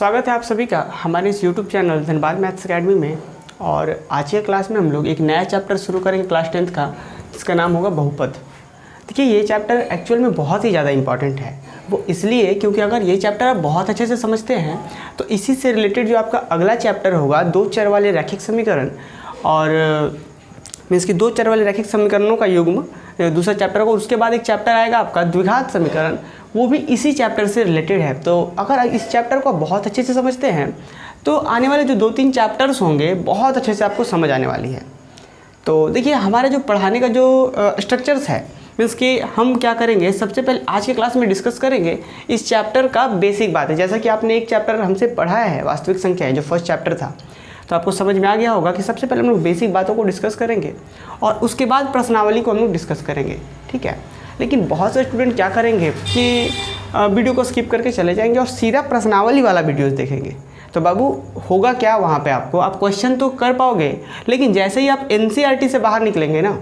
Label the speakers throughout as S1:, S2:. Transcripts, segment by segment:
S1: स्वागत है आप सभी का हमारे इस YouTube channel Dhanbad maths academy में। और आज की क्लास में हम लोग एक नया चैप्टर शुरू करेंगे क्लास 10th का, जिसका नाम होगा बहुपद। देखिए ये चैप्टर एक्चुअल में बहुत ही ज़्यादा इंपॉर्टेंट है। वो इसलिए क्योंकि अगर ये चैप्टर आप बहुत अच्छे से समझते हैं तो इसी से रिलेटेड जो आपका अगला चैप्टर होगा दो चर वाले रैखिक समीकरण, और मीन्स कि दो चर वाले रैखिक समीकरणों का युग्म दूसरा चैप्टर होगा। उसके बाद एक चैप्टर आएगा आपका द्विघात समीकरण, वो भी इसी चैप्टर से रिलेटेड है। तो अगर इस चैप्टर को बहुत अच्छे से समझते हैं तो आने वाले जो 2-3 चैप्टर्स होंगे बहुत अच्छे से आपको समझ आने वाली है। तो देखिए हमारे जो पढ़ाने का जो स्ट्रक्चर्स है, मीन्स कि हम क्या करेंगे, सबसे पहले आज की क्लास में डिस्कस करेंगे इस चैप्टर का बेसिक बात है। जैसा कि आपने एक चैप्टर हमसे पढ़ाया है वास्तविक संख्या है, जो फर्स्ट चैप्टर था, तो आपको समझ में आ गया होगा कि सबसे पहले हम लोग बेसिक बातों को डिस्कस करेंगे और उसके बाद प्रश्नावली को हम लोग डिस्कस करेंगे, ठीक है। लेकिन बहुत से स्टूडेंट क्या करेंगे कि वीडियो को स्किप करके चले जाएंगे और सीधा प्रश्नावली वाला वीडियोस देखेंगे। तो बाबू होगा क्या वहाँ पे, आपको आप क्वेश्चन तो कर पाओगे, लेकिन जैसे ही आप एनसीईआरटी से बाहर निकलेंगे ना,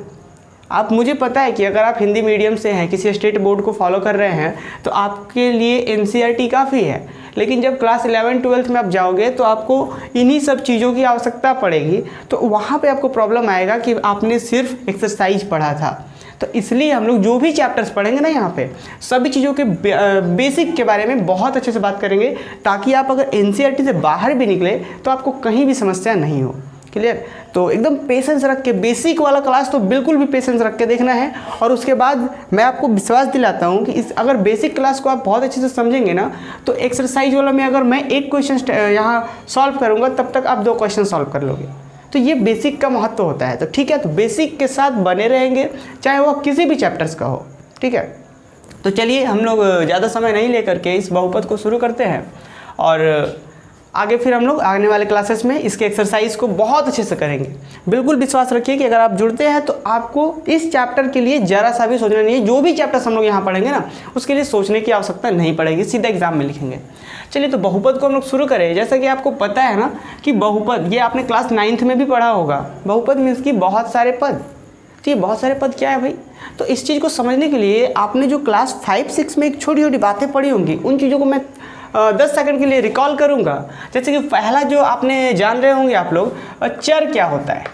S1: आप, मुझे पता है कि अगर आप हिंदी मीडियम से हैं, किसी स्टेट बोर्ड को फॉलो कर रहे हैं, तो आपके लिए एनसीईआरटी काफ़ी है। लेकिन जब क्लास 11-12 में आप जाओगे तो आपको इन्हीं सब चीज़ों की आवश्यकता पड़ेगी। तो वहाँ पे आपको प्रॉब्लम आएगा कि आपने सिर्फ एक्सरसाइज पढ़ा था। तो इसलिए हम लोग जो भी चैप्टर्स पढ़ेंगे ना, यहाँ पे सभी चीज़ों के बेसिक के बारे में बहुत अच्छे से बात करेंगे, ताकि आप अगर एनसीईआरटी से बाहर भी निकले तो आपको कहीं भी समस्या नहीं हो। क्लियर? तो एकदम पेशेंस रख के, बेसिक वाला क्लास तो बिल्कुल भी पेशेंस रख के देखना है। और उसके बाद मैं आपको विश्वास दिलाता हूँ कि इस अगर बेसिक क्लास को आप बहुत अच्छे से समझेंगे ना, तो एक्सरसाइज वाला में अगर मैं एक क्वेश्चन यहाँ सॉल्व करूँगा तब तक आप 2 क्वेश्चन सॉल्व कर लोगे। तो ये बेसिक का महत्व होता है। तो ठीक है, तो बेसिक के साथ बने रहेंगे, चाहे वो किसी भी चैप्टर्स का हो, ठीक है। तो चलिए हम लोग ज़्यादा समय नहीं लेकर के इस बहुपद को शुरू करते हैं, और आगे फिर हम लोग आने वाले क्लासेस में इसके एक्सरसाइज को बहुत अच्छे से करेंगे। बिल्कुल विश्वास रखिए कि अगर आप जुड़ते हैं तो आपको इस चैप्टर के लिए ज़रा सा भी सोचना नहीं है। जो भी चैप्टर्स हम लोग यहाँ पढ़ेंगे ना, उसके लिए सोचने की आवश्यकता नहीं पड़ेगी, सीधा एग्जाम में लिखेंगे। चलिए तो बहुपद को हम लोग शुरू करें। जैसा कि आपको पता है ना कि बहुपद, ये आपने क्लास 9th में भी पढ़ा होगा। बहुपद मीन्स कि बहुत सारे पद। तो ये बहुत सारे पद क्या है भाई? तो इस चीज़ को समझने के लिए आपने जो क्लास 5-6 में एक छोटी छोटी बातें पढ़ी होंगी, उन चीज़ों को मैं 10 सेकंड के लिए रिकॉल करूंगा। जैसे कि पहला जो आपने जान रहे होंगे आप लोग, चर क्या होता है।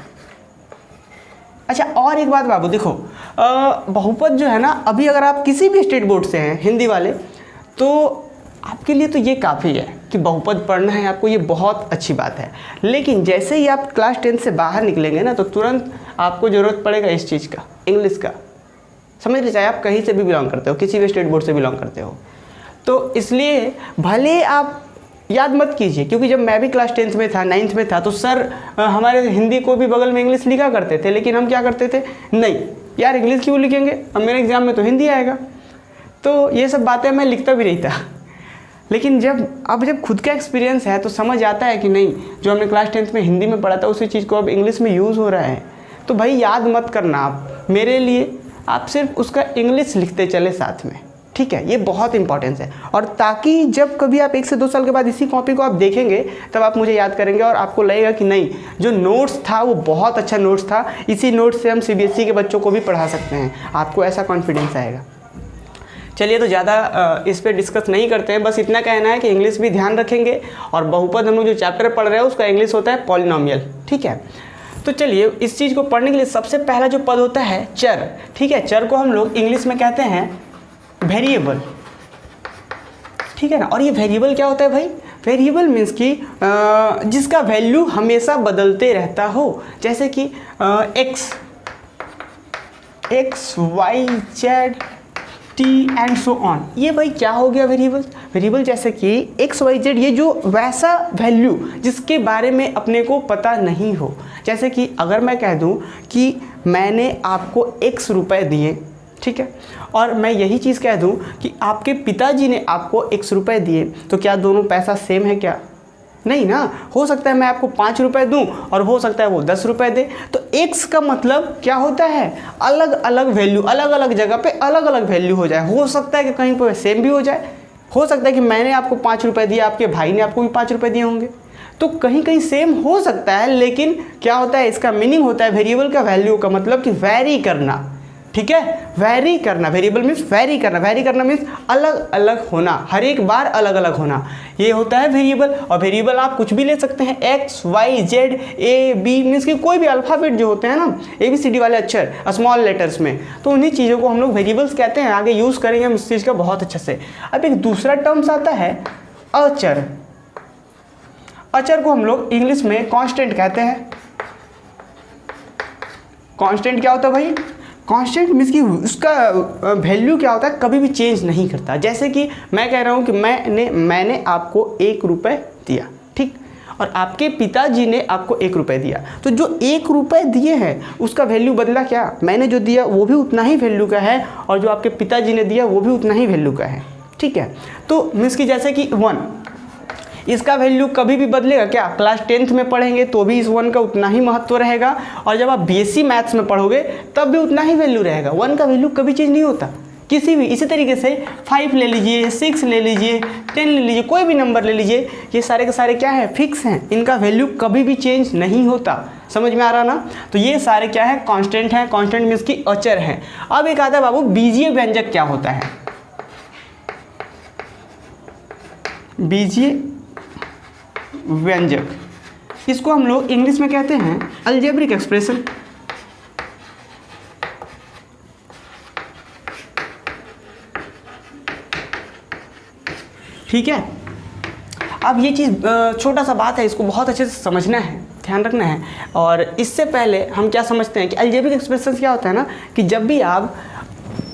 S1: अच्छा, और एक बात बाबू देखो, बहुपद जो है ना, अभी अगर आप किसी भी स्टेट बोर्ड से हैं हिंदी वाले, तो आपके लिए तो ये काफ़ी है कि बहुपद पढ़ना है आपको, ये बहुत अच्छी बात है। लेकिन जैसे ही आप क्लास 10 से बाहर निकलेंगे ना, तो तुरंत आपको ज़रूरत पड़ेगा इस चीज़ का, इंग्लिश का। समझ लीजिए, चाहे आप कहीं से भी बिलोंग करते हो, किसी भी स्टेट बोर्ड से बिलोंग करते हो, तो इसलिए भले आप याद मत कीजिए, क्योंकि जब मैं भी क्लास 10th में था, 9th में था, तो सर हमारे हिंदी को भी बगल में इंग्लिश लिखा करते थे। लेकिन हम क्या करते थे, नहीं यार इंग्लिश क्यों लिखेंगे, अब मेरे एग्ज़ाम में तो हिंदी आएगा। तो ये सब बातें मैं लिखता भी नहीं था। लेकिन जब खुद का एक्सपीरियंस है तो समझ आता है कि नहीं, जो हमने क्लास 10th में हिंदी में पढ़ा था उसी चीज़ को अब इंग्लिश में यूज़ हो रहा है। तो भाई याद मत करना आप, मेरे लिए आप सिर्फ उसका इंग्लिश लिखते चले साथ में, ठीक है। ये बहुत इंपॉर्टेंस है। और ताकि जब कभी आप 1 से 2 साल के बाद इसी कॉपी को आप देखेंगे, तब आप मुझे याद करेंगे और आपको लगेगा कि नहीं, जो नोट्स था वो बहुत अच्छा नोट्स था, इसी नोट्स से हम सीबीएसई के बच्चों को भी पढ़ा सकते हैं। आपको ऐसा कॉन्फिडेंस आएगा। चलिए तो ज़्यादा इस पर डिस्कस नहीं करते हैं, बस इतना कहना है कि इंग्लिश भी ध्यान रखेंगे। और बहुपद हम लोग जो चैप्टर पढ़ रहे हैं उसका इंग्लिश होता है पॉलिनोमियल, ठीक है। तो चलिए इस चीज़ को पढ़ने के लिए सबसे पहला जो पद होता है चर, ठीक है। चर को हम लोग इंग्लिश में कहते हैं वेरिएबल, ठीक है ना। और ये वेरिएबल क्या होता है भाई? वेरिएबल मीन्स कि जिसका वैल्यू हमेशा बदलते रहता हो, जैसे कि X Y Z T and so on. ये भाई क्या हो गया वेरिएबल? वेरिएबल जैसे कि एक्स वाई जेड, ये जो वैसा वैल्यू जिसके बारे में अपने को पता नहीं हो। जैसे कि अगर मैं कह दूं कि मैंने आपको x रुपए दिए, ठीक है, और मैं यही चीज़ कह दूं कि आपके पिताजी ने आपको x रुपए दिए, तो क्या दोनों पैसा सेम है क्या? नहीं ना। हो सकता है मैं आपको 5 रुपए दूं और हो सकता है वो 10 रुपए दे। तो x का मतलब क्या होता है? अलग अलग वैल्यू, अलग अलग जगह पे अलग अलग वैल्यू हो जाए। हो सकता है कि कहीं पर सेम भी हो जाए, हो सकता है कि मैंने आपको 5 रुपए दिए, आपके भाई ने आपको भी 5 रुपए दिए होंगे, तो कहीं कहीं सेम हो सकता है। लेकिन क्या होता है, इसका मीनिंग होता है वेरिएबल का वैल्यू का मतलब कि वैरी करना, ठीक है। वैरी करना, वेरिएबल मीन्स वैरी करना, वैरी करना मीन्स अलग अलग होना, हर एक बार अलग अलग होना, ये होता है वेरिएबल। और वेरिएबल आप कुछ भी ले सकते हैं, X Y Z A B, means कि कोई भी अल्फ़ाबेट जो होते हैं ना ABCD वाले अक्षर स्मॉल लेटर्स में, तो उन्हीं चीज़ों को हम लोग वेरिएबल्स कहते हैं। आगे यूज़ करेंगे हम इस चीज़ का बहुत अच्छे से। अब एक दूसरा टर्म्स आता है अचर। अचर को हम लोग इंग्लिश में कांस्टेंट कहते हैं। कांस्टेंट क्या होता है भाई? कांस्टेंट मीन्स कि उसका वैल्यू क्या होता है, कभी भी चेंज नहीं करता। जैसे कि मैं कह रहा हूँ कि मैंने आपको 1 रुपये दिया, ठीक, और आपके पिताजी ने आपको 1 रुपये दिया, तो जो 1 रुपये दिए हैं उसका वैल्यू बदला क्या? मैंने जो दिया वो भी उतना ही वैल्यू का है, और जो आपके पिताजी ने दिया वो भी उतना ही वैल्यू का है, ठीक है। तो मीन्स कि जैसे कि 1, इसका वैल्यू कभी भी बदलेगा क्या? क्लास 10th में पढ़ेंगे तो भी इस 1 का उतना ही महत्व रहेगा, और जब आप BSc मैथ्स में पढ़ोगे तब भी उतना ही वैल्यू रहेगा। 1 का वैल्यू कभी चेंज नहीं होता किसी भी। इसी तरीके से 5 ले लीजिए, 6 ले लीजिए, 10 ले लीजिए, कोई भी नंबर ले लीजिए, ये सारे के सारे क्या है? फिक्स हैं, इनका वैल्यू कभी भी चेंज नहीं होता। समझ में आ रहा ना? तो ये सारे क्या है? कांस्टेंट हैं। कांस्टेंट मीन्स की अचर हैं। अब एक आता है बाबू बीजीय व्यंजक क्या होता है? बीजीय व्यंजक, इसको हम लोग इंग्लिश में कहते हैं अलजेब्रिक एक्सप्रेशन। ठीक है। अब ये चीज़ छोटा सा बात है, इसको बहुत अच्छे से समझना है, ध्यान रखना है। और इससे पहले हम क्या समझते हैं कि अलजेब्रिक एक्सप्रेशन क्या होता है ना, कि जब भी आप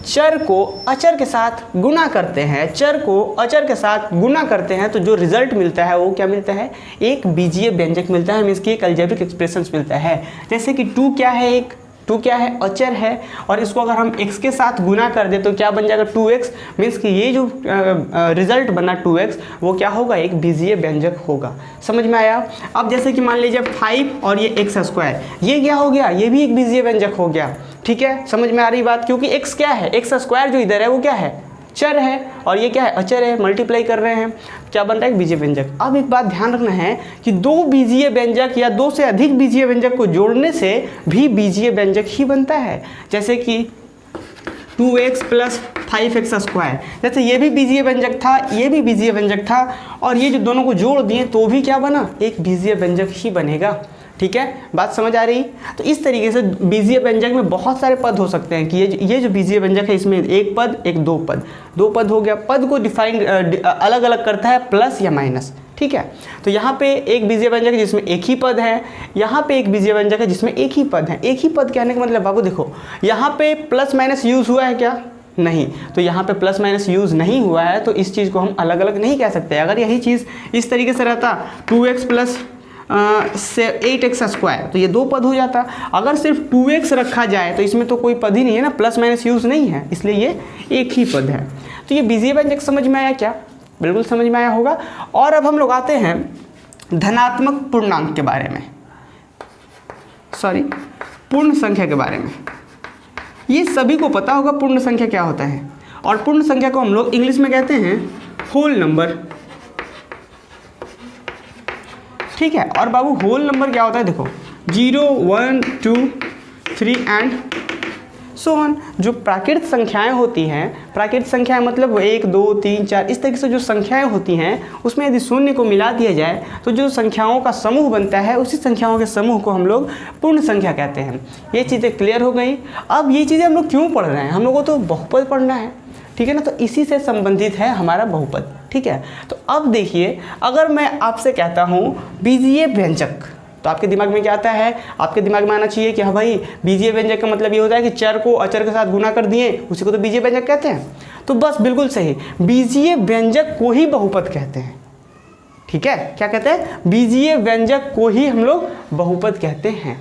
S1: चर को अचर के साथ गुना करते हैं, चर को अचर के साथ गुना करते हैं, तो जो रिजल्ट मिलता है वो क्या मिलता है? एक बीजीय व्यंजक मिलता है, मीन्स की एक अलजेब्रिक एक्सप्रेशन मिलता है। जैसे कि 2 क्या है? 2 क्या है? अचर है, और इसको अगर हम x के साथ गुना कर दे तो क्या बन जाएगा? 2x, मीन्स कि ये जो रिजल्ट बना 2x वो क्या होगा? एक बीजीय व्यंजक होगा। समझ में आया? अब जैसे कि मान लीजिए 5 और ये x², ये क्या हो गया? ये भी एक बीजीय व्यंजक हो गया। ठीक है, समझ में आ रही बात? क्योंकि x क्या है? x² जो इधर है वो क्या है? चर है, और ये क्या है? अचर है, मल्टीप्लाई कर रहे हैं, क्या बन रहा है? बीजीय व्यंजक। अब एक बात ध्यान रखना है कि 2 बीजीय व्यंजक या 2 से अधिक बीजीय व्यंजक को जोड़ने से भी बीजीय व्यंजक ही बनता है। जैसे कि 2x + 5x², जैसे ये भी बीजीय व्यंजक था, ये भी बीजीय व्यंजक था, और ये जो दोनों को जोड़ दिए तो भी क्या बना? एक बीजीय व्यंजक ही बनेगा। ठीक है, बात समझ आ रही? तो इस तरीके से बीजीय व्यंजक में बहुत सारे पद हो सकते हैं कि ये जो बीजीय व्यंजक है इसमें एक पद, एक दो पद हो गया। पद को डिफाइन अलग अलग करता है प्लस या माइनस। ठीक है, तो यहाँ पे एक बीजीय व्यंजक है जिसमें एक ही पद है, यहाँ पे एक बीजीय व्यंजक है जिसमें एक ही पद है। एक ही पद कहने का मतलब बाबू देखो, यहाँ पे प्लस माइनस यूज़ हुआ है क्या? नहीं, तो यहाँ पे प्लस माइनस यूज़ नहीं हुआ है, तो इस चीज़ को हम अलग अलग नहीं कह सकते। अगर यही चीज़ इस तरीके से रहता 2x + 8x², तो ये 2 पद हो जाता। अगर सिर्फ 2x रखा जाए तो इसमें तो कोई पद ही नहीं है ना, प्लस माइनस यूज़ नहीं है, इसलिए ये एक ही पद है। तो ये बीजीय व्यंजक समझ में आया क्या? बिल्कुल समझ में आया होगा। और अब हम लोग आते हैं धनात्मक पूर्णांक के बारे में, पूर्ण संख्या के बारे में। ये सभी को पता होगा पूर्ण संख्या क्या होता है, और पूर्ण संख्या को हम लोग इंग्लिश में कहते हैं होल नंबर। ठीक है, और बाबू होल नंबर क्या होता है? देखो 0, 1, 2, 3 एंड सो ऑन। जो प्राकृत संख्याएं होती हैं, प्राकृत संख्याएं मतलब 1, 2, 3, 4 इस तरीके से जो संख्याएं होती हैं, उसमें यदि शून्य को मिला दिया जाए तो जो संख्याओं का समूह बनता है, उसी संख्याओं के समूह को हम लोग पूर्ण संख्या कहते हैं। ये चीज़ें क्लियर हो गई। अब ये चीज़ें हम लोग क्यों पढ़ रहे हैं? हम लोगों को तो बहुपद पढ़ना है, ठीक है ना, तो इसी से संबंधित है हमारा बहुपद। ठीक है, तो अब देखिए, अगर मैं आपसे कहता हूँ बीजीय व्यंजक, तो आपके दिमाग में क्या आता है? आपके दिमाग में आना चाहिए कि हाँ भाई, बीजीय व्यंजक का मतलब ये होता है कि चर को अचर के साथ गुना कर दिए, उसी को तो बीजीय व्यंजक कहते हैं। तो बस बिल्कुल सही, बीजीय व्यंजक को ही बहुपद कहते हैं। ठीक है, क्या कहते हैं? बीजीय व्यंजक को ही हम लोग बहुपद कहते हैं।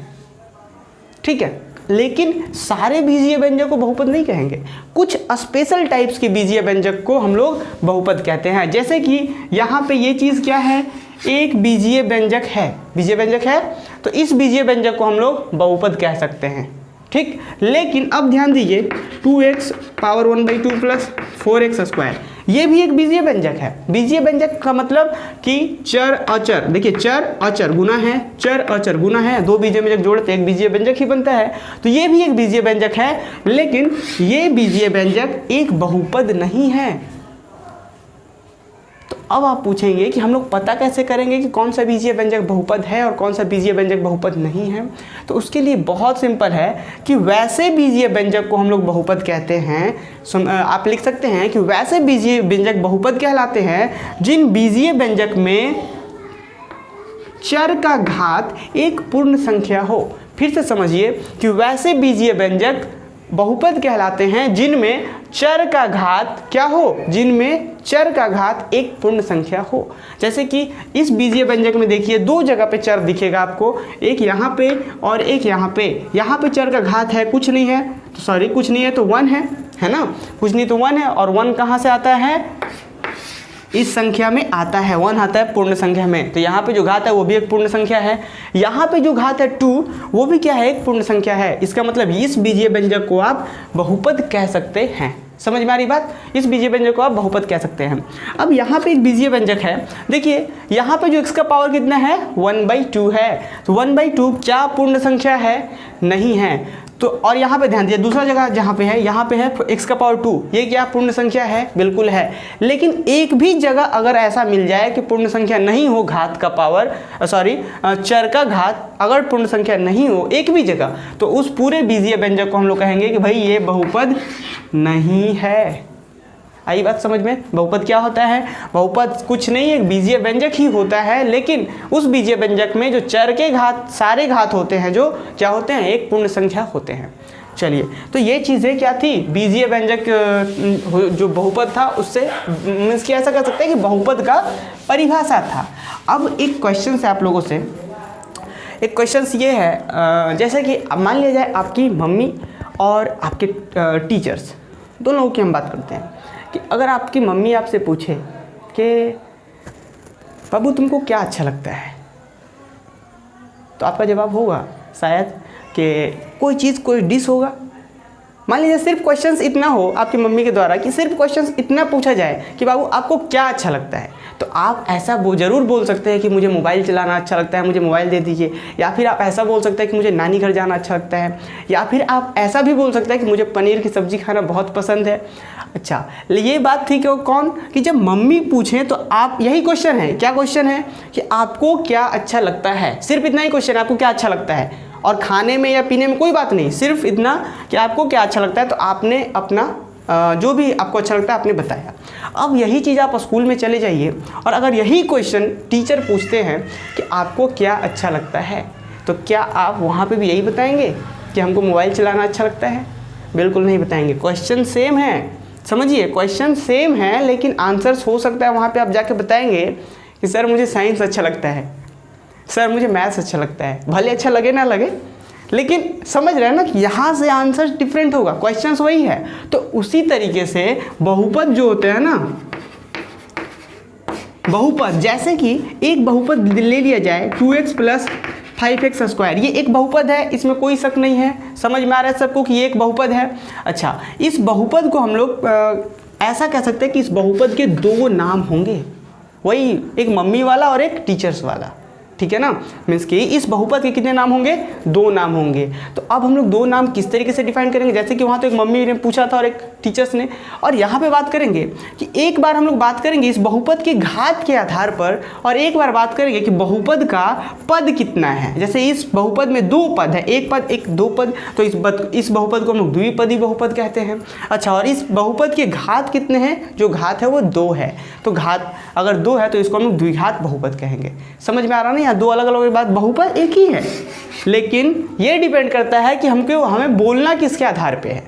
S1: ठीक है, लेकिन सारे बीजीय व्यंजक को बहुपद नहीं कहेंगे, कुछ स्पेशल टाइप्स के बीजीय व्यंजक को हम लोग बहुपद कहते हैं। जैसे कि यहाँ पे ये चीज़ क्या है? एक बीजीय व्यंजक है, बीजीय व्यंजक है, तो इस बीजीय व्यंजक को हम लोग बहुपद कह सकते हैं। ठीक, लेकिन अब ध्यान दीजिए 2x⁴ + 4x², ये भी एक बीजीय व्यंजक है। बीजीय व्यंजक का मतलब कि चर अचर, देखिए चर अचर गुना है, चर अचर गुना है, दो बीजीय व्यंजक जोड़ते एक बीजीय व्यंजक ही बनता है। तो ये भी एक बीजीय व्यंजक है, लेकिन ये बीजीय व्यंजक एक बहुपद नहीं है। तो अब आप पूछेंगे कि हम लोग पता कैसे करेंगे कि कौन सा बीजीय व्यंजक बहुपद है और कौन सा बीजीय व्यंजक बहुपद नहीं है। तो उसके लिए बहुत सिंपल है कि वैसे बीजीय व्यंजक को हम लोग बहुपद कहते हैं। आप लिख सकते हैं कि वैसे बीजीय व्यंजक बहुपद कहलाते हैं जिन बीजीय व्यंजक में चर का घात एक पूर्ण संख्या हो। फिर से समझिए कि वैसे बीजीय व्यंजक बहुपद कहलाते हैं जिनमें चर का घात क्या हो, जिनमें चर का घात एक पूर्ण संख्या हो। जैसे कि इस बीजीय व्यंजक में देखिए दो जगह पे चर दिखेगा आपको, एक यहाँ पे और एक यहाँ पे। यहाँ पे चर का घात है, कुछ नहीं है, तो सॉरी कुछ नहीं है तो 1 है ना, कुछ नहीं तो 1 है। और 1 कहाँ से आता है, इस संख्या में आता है, 1 आता है पूर्ण संख्या में। तो यहाँ पे जो घात है वो भी एक पूर्ण संख्या है। यहाँ पे जो घात है 2 वो भी क्या है, एक पूर्ण संख्या है। इसका मतलब इस बीजीय व्यंजक को आप बहुपद कह सकते हैं। समझ में आ रही बात, इस बीजीय व्यंजक को आप बहुपद कह सकते हैं। अब यहाँ पे एक बीजीय व्यंजक है, देखिए यहाँ पे जो x का पावर कितना है 1/2 है। तो 1/2 क्या पूर्ण संख्या है, नहीं है। तो और यहाँ पे ध्यान दीजिए दूसरा जगह जहाँ पे है, यहाँ पे है x का पावर 2, ये क्या पूर्ण संख्या है, बिल्कुल है। लेकिन एक भी जगह अगर ऐसा मिल जाए कि पूर्ण संख्या नहीं हो, घात का पावर चर का घात अगर पूर्ण संख्या नहीं हो एक भी जगह, तो उस पूरे बीजीय व्यंजक को हम लोग कहेंगे कि भाई ये बहुपद नहीं है। आई बात समझ में। बहुपद क्या होता है, बहुपद कुछ नहीं एक बीजीय व्यंजक ही होता है, लेकिन उस बीजीय व्यंजक में जो चर के घात सारे घात होते हैं जो क्या होते हैं, एक पूर्ण संख्या होते हैं। चलिए, तो ये चीज़ें क्या थी, बीजीय व्यंजक जो बहुपद था उससे मीन्स कि ऐसा कर सकते हैं कि बहुपद का परिभाषा था। अब एक क्वेश्चन है आप लोगों से, एक क्वेश्चन ये है, जैसे कि मान लिया जाए आपकी मम्मी और आपके टीचर्स दोनों लोगों की हम बात करते हैं कि अगर आपकी मम्मी आपसे पूछे कि बाबू तुमको क्या अच्छा लगता है, तो आपका जवाब होगा शायद कि कोई चीज़ कोई डिश होगा। मान लीजिए सिर्फ क्वेश्चंस इतना हो आपकी मम्मी के द्वारा कि सिर्फ क्वेश्चंस इतना पूछा जाए कि बाबू आपको क्या अच्छा लगता है, तो आप ऐसा ज़रूर बोल सकते हैं कि मुझे मोबाइल चलाना अच्छा लगता है, मुझे मोबाइल दे दीजिए। या फिर आप ऐसा बोल सकते हैं कि मुझे नानी घर जाना अच्छा लगता है। या फिर आप ऐसा भी बोल सकते हैं कि मुझे पनीर की सब्ज़ी खाना बहुत पसंद है। अच्छा, ये बात थी कि कौन कि जब मम्मी पूछें तो आप यही क्वेश्चन है, क्या क्वेश्चन है कि आपको क्या अच्छा लगता है, सिर्फ इतना ही क्वेश्चन है, आपको क्या अच्छा लगता है। और खाने में या पीने में कोई बात नहीं, सिर्फ इतना कि आपको क्या अच्छा लगता है। तो आपने अपना जो भी आपको अच्छा लगता है आपने बताया। अब यही चीज़ आप स्कूल में चले जाइए और अगर यही क्वेश्चन टीचर पूछते हैं कि आपको क्या अच्छा लगता है, तो क्या आप वहाँ पे भी यही बताएंगे कि हमको मोबाइल चलाना अच्छा लगता है? बिल्कुल नहीं बताएंगे। क्वेश्चन सेम है, समझिए क्वेश्चन सेम है, लेकिन आंसर्स हो सकता है वहाँ पे आप जाके बताएंगे कि सर मुझे साइंस अच्छा लगता है, सर मुझे मैथ्स अच्छा लगता है। भले अच्छा लगे ना लगे, लेकिन समझ रहे हैं ना कि यहाँ से आंसर डिफरेंट होगा, क्वेश्चंस वही है। तो उसी तरीके से बहुपद जो होते हैं ना, बहुपद जैसे कि एक बहुपद ले लिया जाए 2x + 5x², ये एक बहुपद है, इसमें कोई शक नहीं है। समझ में आ रहा है सबको कि ये एक बहुपद है। अच्छा, इस बहुपद को हम लोग ऐसा कह सकते हैं कि इस बहुपद के दो नाम होंगे, वही एक मम्मी वाला और एक टीचर्स वाला, ठीक है ना। मीन्स कि इस बहुपद के कितने नाम होंगे, दो नाम होंगे। तो अब हम लोग दो नाम किस तरीके से डिफाइन करेंगे, जैसे कि वहाँ तो एक मम्मी ने पूछा था और एक टीचर्स ने, और यहाँ पे बात करेंगे कि एक बार हम लोग बात करेंगे इस बहुपद के घात के आधार पर, और एक बार बात करेंगे कि बहुपद का पद कितना है। जैसे इस बहुपद में दो पद है, एक पद एक दो पद, तो इस बहुपद को हम लोग द्विपदी बहुपद कहते हैं। अच्छा, और इस बहुपद के घात कितने हैं, जो घात है वो 2 है, तो घात अगर 2 है तो इसको हम लोग द्विघात बहुपद कहेंगे। समझ में आ रहा नहीं, दो अलग अलग बात, बहुपद एक ही है, लेकिन ये डिपेंड करता है कि हमें बोलना किसके आधार पे है।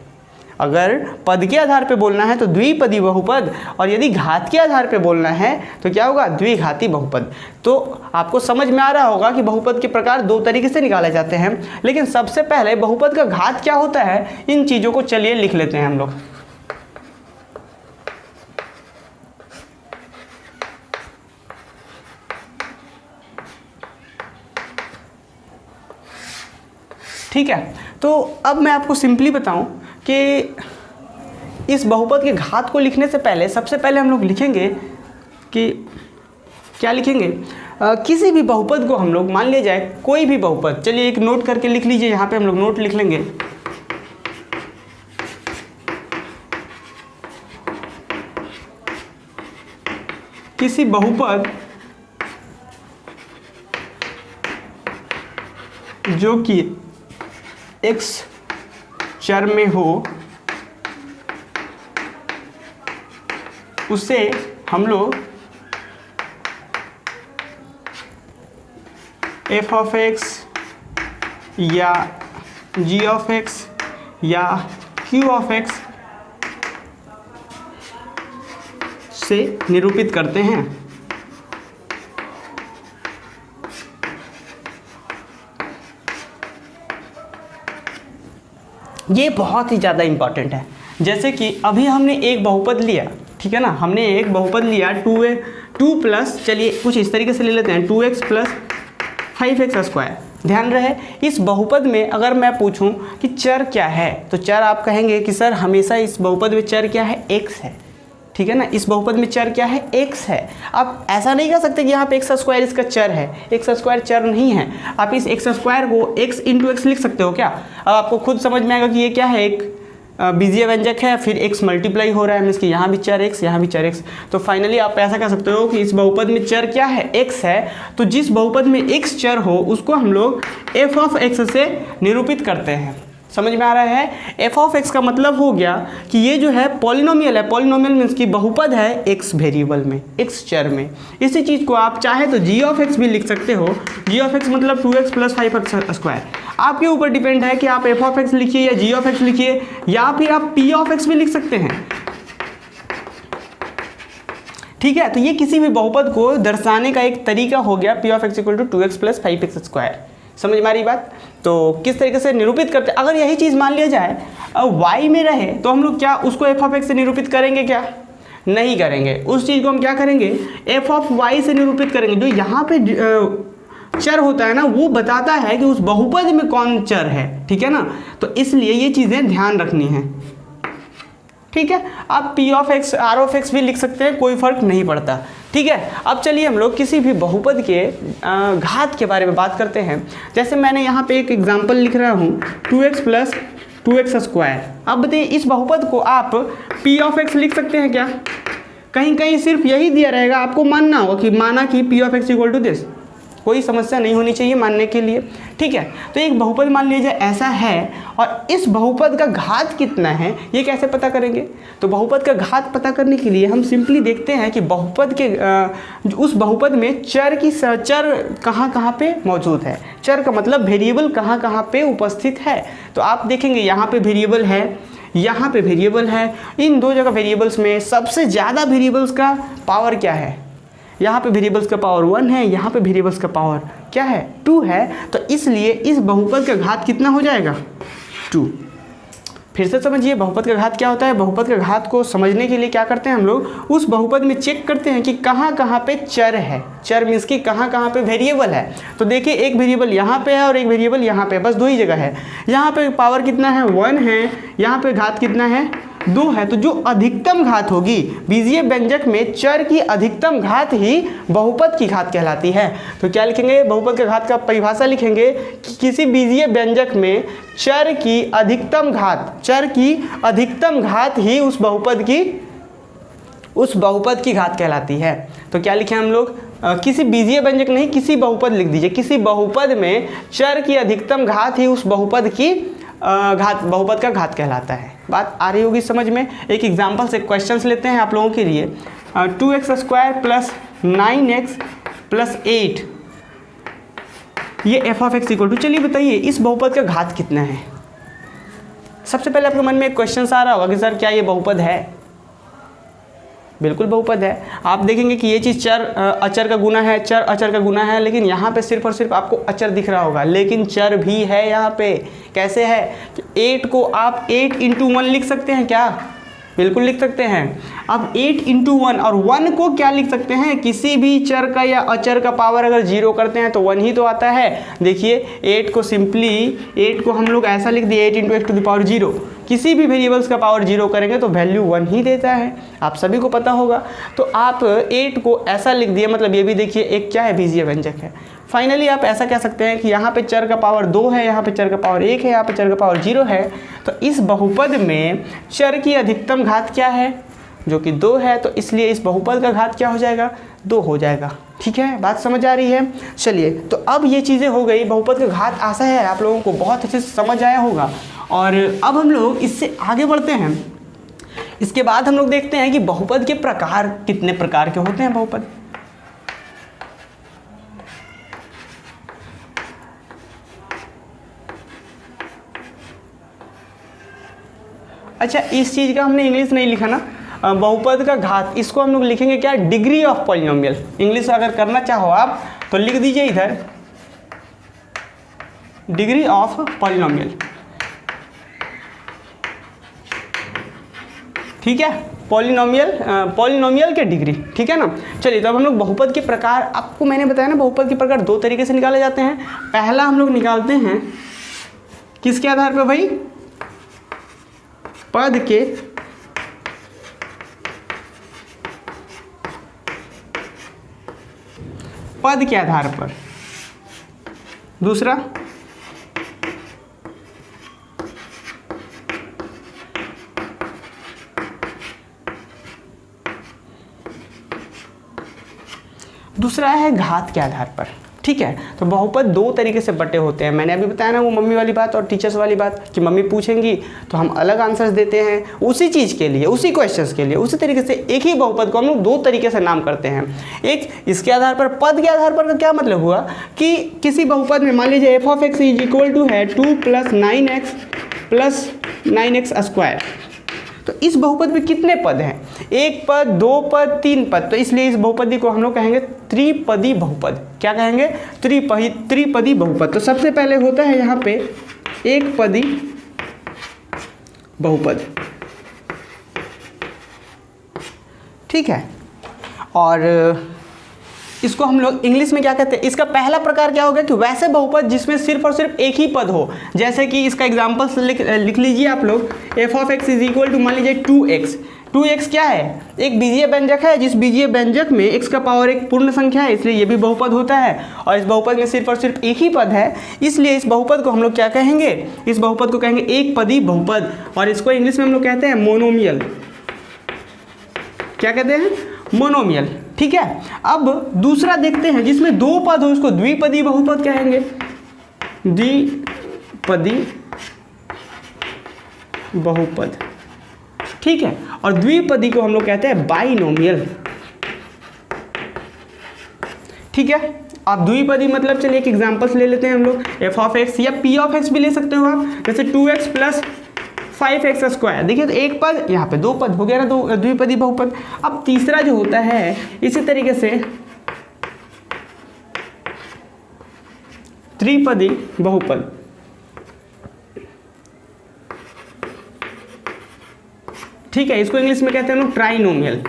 S1: अगर पद के आधार पे बोलना है तो द्विपदी बहुपद, और यदि घात के आधार पे बोलना है तो क्या होगा, द्विघाती बहुपद। तो आपको समझ में आ रहा होगा कि बहुपद के प्रकार दो तरीके से निकाले जाते हैं, लेकिन सबसे पहले बहुपद का घात क्या होता है, इन चीज़ों को चलिए लिख लेते हैं हम लोग। ठीक है, तो अब मैं आपको सिंपली बताऊं कि इस बहुपद के घात को लिखने से पहले सबसे पहले हम लोग लिखेंगे कि क्या लिखेंगे, किसी भी बहुपद को हम लोग मान लिया जाए कोई भी बहुपद, चलिए एक नोट करके लिख लीजिए, यहाँ पे हम लोग नोट लिख लेंगे। किसी बहुपद जो कि x चर में हो उसे हम लोग f ऑफ x या g ऑफ x या q ऑफ x से निरूपित करते हैं। ये बहुत ही ज़्यादा इम्पॉर्टेंट है। जैसे कि अभी हमने एक बहुपद लिया, ठीक है ना, हमने एक बहुपद लिया 2 प्लस, चलिए कुछ इस तरीके से ले लेते हैं 2x प्लस 5x स्क्वायर। ध्यान रहे इस बहुपद में अगर मैं पूछूं कि चर क्या है, तो चर आप कहेंगे कि सर हमेशा इस बहुपद में चर क्या है, x है, ठीक है ना, इस बहुपद में चर क्या है, x है। आप ऐसा नहीं कह सकते कि यहाँ पे x स्क्वायर इसका चर है, x स्क्वायर चर नहीं है। आप इस x स्क्वायर को x इंटू एक्स लिख सकते हो क्या। अब आपको खुद समझ में आएगा कि ये क्या है, एक बीजीय व्यंजक है, फिर x मल्टीप्लाई हो रहा है, मीन्स कि यहाँ भी चर x, यहाँ भी चर x। तो फाइनली आप ऐसा कह सकते हो कि इस बहुपद में चर क्या है, x है। तो जिस बहुपद में x चर हो उसको हम लोग f ऑफ x से निरूपित करते हैं। समझ में आ रहा है। f ऑफ x का मतलब हो गया कि ये जो है पॉलिनोमियल है, पॉलिनोमियल मीन्स की बहुपद है x वेरिएबल में, x चर में। इसी चीज़ को आप चाहे तो g ऑफ x भी लिख सकते हो। g ऑफ x मतलब 2x प्लस 5x स्क्वायर। आपके ऊपर डिपेंड है कि आप f ऑफ x लिखिए या g ऑफ x लिखिए, या फिर आप p ऑफ x भी लिख सकते हैं, ठीक है। तो ये किसी भी बहुपद को दर्शाने का एक तरीका हो गया, p of x equal to 2x plus 5x square. समझ में आ रही बात। तो किस तरीके से निरूपित करते हैं, अगर यही चीज़ मान लिया जाए y में रहे तो हम लोग क्या उसको f ऑफ x से निरूपित करेंगे, क्या नहीं करेंगे। उस चीज़ को हम क्या करेंगे, f ऑफ y से निरूपित करेंगे। जो यहाँ पे चर होता है ना, वो बताता है कि उस बहुपद में कौन चर है, ठीक है ना। तो इसलिए ये चीज़ें ध्यान रखनी है, ठीक है। आप p of x r of x भी लिख सकते हैं, कोई फर्क नहीं पड़ता, ठीक है। अब चलिए हम लोग किसी भी बहुपद के घात के बारे में बात करते हैं। जैसे मैंने यहाँ पे एक एग्जांपल लिख रहा हूँ 2x प्लस 2x स्क्वायर। अब बताइए इस बहुपद को आप p ऑफ x लिख सकते हैं क्या। कहीं कहीं सिर्फ यही दिया रहेगा, आपको मानना होगा कि माना कि p of x equal to this, कोई समस्या नहीं होनी चाहिए मानने के लिए, ठीक है। तो एक बहुपद मान लीजिए ऐसा है, और इस बहुपद का घात कितना है ये कैसे पता करेंगे। तो बहुपद का घात पता करने के लिए हम सिंपली देखते हैं कि बहुपद के उस बहुपद में चर कहाँ कहाँ पे मौजूद है। चर का मतलब वेरिएबल कहाँ कहाँ पे उपस्थित है। तो आप देखेंगे यहाँ पे वेरिएबल है, यहाँ पे वेरिएबल है। इन दो जगह वेरिएबल्स में सबसे ज़्यादा वेरिएबल्स का पावर क्या है, यहाँ पे वेरिएबल्स का पावर 1 है, यहाँ पे वेरिएबल्स का पावर क्या है, 2 है। तो इसलिए इस बहुपद का घात कितना हो जाएगा, 2। फिर से समझिए बहुपद का घात क्या होता है। बहुपद का घात को समझने के लिए क्या करते हैं हम लोग, उस बहुपद में चेक करते हैं कि कहाँ कहाँ पे चर है। चर मीन्स कि कहाँ कहाँ पे वेरिएबल है। तो देखिए एक वेरिएबल यहाँ पे है और एक वेरिएबल यहाँ पे, बस 2 ही जगह है। यहाँ पे पावर कितना है, 1 है, यहाँ पे घात कितना है, 2 है। तो जो अधिकतम घात होगी बीजीय व्यंजक में, चर की अधिकतम घात ही बहुपद की घात कहलाती है। तो क्या लिखेंगे, बहुपद के घात का परिभाषा लिखेंगे कि किसी बीजीय व्यंजक में चर की अधिकतम घात ही उस बहुपद की घात कहलाती है। तो क्या लिखें हम लोग, किसी बीजीय व्यंजक नहीं, किसी बहुपद लिख दीजिए। किसी बहुपद में चर की अधिकतम घात ही उस बहुपद का घात कहलाता है। बात आ रही होगी समझ में। एक एग्जांपल से क्वेश्चंस लेते हैं आप लोगों के लिए। 2x square plus 9x plus 8, ये f of x equal to, चलिए बताइए इस बहुपद का घात कितना है। सबसे पहले आपके मन में एक क्वेश्चन आ रहा होगा कि सर क्या ये बहुपद है। बिल्कुल बहुपद है। आप देखेंगे कि ये चीज़ चर अचर का गुना है, चर अचर का गुना है, लेकिन यहाँ पे सिर्फ और सिर्फ आपको अचर दिख रहा होगा, लेकिन चर भी है यहाँ पे। कैसे है, 8 को आप 8 इंटू 1 लिख सकते हैं क्या, बिल्कुल लिख सकते हैं। अब 8 इंटू 1 और 1 को क्या लिख सकते हैं, किसी भी चर का या अचर का पावर अगर 0 करते हैं तो 1 ही तो आता है। देखिए 8 को हम लोग ऐसा लिख दिए 8 into x to the power 0, किसी भी वेरिएबल्स का पावर 0 करेंगे तो वैल्यू 1 ही देता है, आप सभी को पता होगा। तो आप 8 को ऐसा लिख दिए, मतलब ये भी देखिए एक क्या है, बीजीय व्यंजक है। फाइनली आप ऐसा कह सकते हैं कि यहाँ पे चर का पावर 2 है, यहाँ पे चर का पावर 1 है, यहाँ पे चर का पावर 0 है। तो इस बहुपद में चर की अधिकतम घात क्या है, जो कि 2 है, तो इसलिए इस बहुपद का घात क्या हो जाएगा, 2 हो जाएगा। ठीक है, बात समझ आ रही है। चलिए, तो अब ये चीज़ें हो गई, बहुपद का घात आशा है आप लोगों को बहुत अच्छे से समझ आया होगा। और अब हम लोग इससे आगे बढ़ते हैं। इसके बाद हम लोग देखते हैं कि बहुपद के प्रकार कितने प्रकार के होते हैं बहुपद। अच्छा, इस चीज़ का हमने इंग्लिश नहीं लिखा ना, बहुपद का घात, इसको हम लोग लिखेंगे क्या, डिग्री ऑफ पॉलिनोमियल। इंग्लिश अगर करना चाहो आप तो लिख दीजिए इधर डिग्री ऑफ पॉलिनोमियल। ठीक है, पॉलिनोमियल के डिग्री। ठीक है ना। चलिए, तो अब हम लोग बहुपद के प्रकार, आपको मैंने बताया ना बहुपद के प्रकार 2 तरीके से निकाले जाते हैं। पहला हम लोग निकालते हैं किसके आधार पर भाई, पद के आधार पर। दूसरा है घात के आधार पर। ठीक है, तो बहुपद 2 तरीके से बटे होते हैं। मैंने अभी बताया ना वो मम्मी वाली बात और टीचर्स वाली बात, कि मम्मी पूछेंगी तो हम अलग आंसर्स देते हैं उसी चीज़ के लिए, उसी क्वेश्चंस के लिए। उसी तरीके से एक ही बहुपद को हम लोग 2 तरीके से नाम करते हैं। एक इसके आधार पर, पद के आधार पर का क्या मतलब हुआ कि किसी बहुपद में मान लीजिए f of x equal to है 2 + 9x + 9x स्क्वायर। तो इस बहुपद में कितने पद हैं, 1 पद, 2 पद, 3 पद। तो इसलिए इस बहुपदी को हम लोग कहेंगे त्रिपदी बहुपद। क्या कहेंगे, त्रिपदी बहुपद। तो सबसे पहले होता है यहाँ पे एक पदी बहुपद। ठीक है, और इसको हम लोग इंग्लिश में क्या कहते हैं, इसका पहला प्रकार क्या होगा कि वैसे बहुपद जिसमें सिर्फ और सिर्फ एक ही पद हो। जैसे कि इसका एग्जांपल्स लिख लीजिए आप लोग, f of x equal to मान लीजिए 2x। 2x क्या है, एक बीजीय व्यंजक है, जिस बीजीय व्यंजक में x का पावर एक पूर्ण संख्या है, इसलिए ये भी बहुपद होता है। और इस बहुपद में सिर्फ और सिर्फ एक ही पद है, इसलिए इस बहुपद को हम लोग क्या कहेंगे, इस बहुपद को कहेंगे एक पदी बहुपद। और इसको इंग्लिश में हम लोग कहते हैं मोनोमियल। क्या कहते हैं, मोनोमियल। ठीक है, अब दूसरा देखते हैं जिसमें 2 पद हो, इसको द्विपदी बहुपद कहेंगे, द्विपदी बहुपद। ठीक है, और द्विपदी को हम लोग कहते हैं बाइनोमियल। ठीक है, अब द्विपदी मतलब चलिए एक एग्जांपल्स ले लेते हैं हम लोग, f ऑफ x या p ऑफ x भी ले सकते हो आप, जैसे 2x + 5x स्क्वायर। देखिए, तो एक पद, यहाँ पे 2 पद हो गया ना, द्विपदी बहुपद। अब तीसरा जो होता है इसी तरीके से त्रिपदी बहुपद। ठीक है, इसको इंग्लिश में कहते हैं लोग ट्राइनोमियल।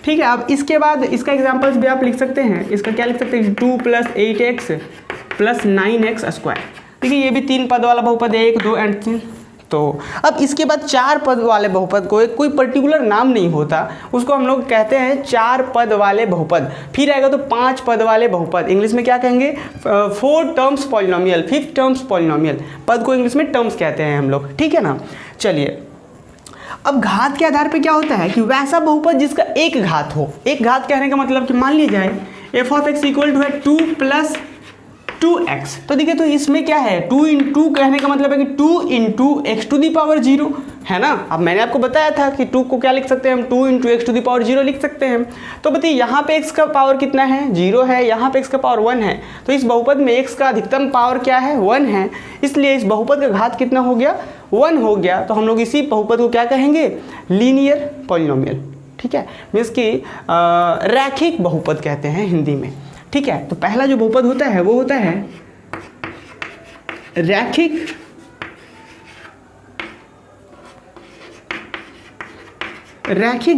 S1: ठीक है, अब इसके बाद इसका एग्जांपल्स भी आप लिख सकते हैं। इसका क्या लिख सकते हैं, 2 + 8x + 9x स्क्वायर। देखिए, ये भी 3 पद वाला बहुपद है, 1, 2 एंड 3। तो अब इसके बाद 4 पद वाले बहुपद को एक कोई पर्टिकुलर नाम नहीं होता, उसको हम लोग कहते हैं 4 पद वाले बहुपद। फिर आएगा तो 5 पद वाले बहुपद, इंग्लिश में क्या कहेंगे, 4 टर्म्स पॉलिनोमियल, 5 टर्म्स पॉलिनोमियल। पद को इंग्लिश में टर्म्स कहते हैं हम लोग। ठीक है ना। चलिए, अब घात के आधार पे क्या होता है कि वैसा बहुपद जिसका एक घात हो। एक घात कहने का मतलब कि मान लिया जाए f of x equal to है 2 + 2x। तो देखिए, तो इसमें क्या है, 2 × 2 कहने का मतलब है कि 2 × x⁻0 है ना। अब मैंने आपको बताया था कि 2 को क्या लिख सकते हैं हम, 2 × x⁻0 लिख सकते हैं। तो बताइए, यहाँ पे x का पावर कितना है, 0 है, यहाँ पे x का पावर 1 है। तो इस बहुपद में x का अधिकतम पावर क्या है, 1 है, इसलिए इस बहुपद का घात कितना हो गया, 1 हो गया। तो हम लोग इसी बहुपद को क्या कहेंगे, लीनियर पॉलिनोमियल। ठीक है, मीन्स कि रैखिक बहुपद कहते हैं हिंदी में। ठीक है, तो पहला जो बहुपद होता है वो होता है रैखिक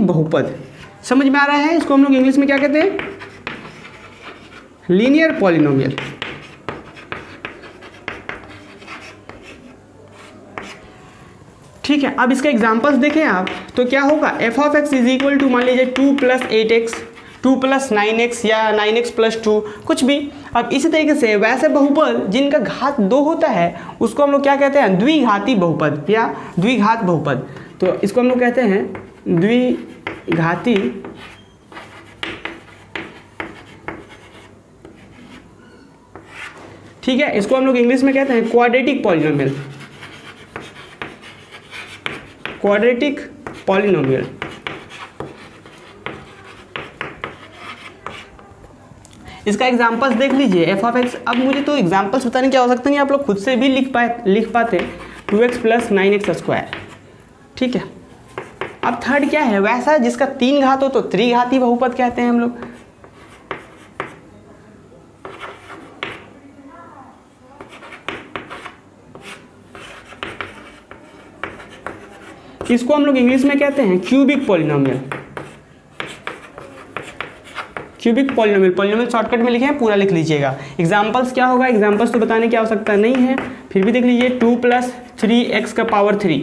S1: बहुपद। समझ में आ रहा है, इसको हम लोग इंग्लिश में क्या कहते हैं, लीनियर पॉलिनोमियल। ठीक है, अब इसका एग्जाम्पल्स देखें आप तो क्या होगा, F of X is equal to मान लीजिए 2 + 8x 2 + 9x या 9x + 2 कुछ भी। अब इसी तरीके से वैसे बहुपद जिनका घात 2 होता है उसको हम लोग क्या कहते हैं, द्विघाती बहुपद या द्विघात बहुपद। तो इसको हम लोग कहते हैं द्विघाती ठीक है, इसको हम लोग इंग्लिश में कहते हैं क्वाड्रेटिक पॉलिनोमियल, क्वाड्रेटिक पॉलिनोमियल। इसका एग्जांपल्स देख लीजिए, एफ ऑफ एक्स। अब मुझे तो एग्जांपल्स बताने की आवश्यकता नहीं, आप लोग खुद से भी लिख पाते 2x + 9x²। ठीक है, अब थर्ड क्या है, वैसा जिसका 3 घात हो तो त्रिघाती बहुपद कहते हैं हम लोग। इसको हम लोग इंग्लिश में कहते हैं cubic polynomial, cubic polynomial. Polynomial shortcut में लिखे हैं, पूरा लिख लीजिएगा। एग्जांपल्स क्या होगा, एग्जांपल्स तो बताने की आवश्यकता नहीं है, फिर भी देख लीजिए 2 + 3x⁻3।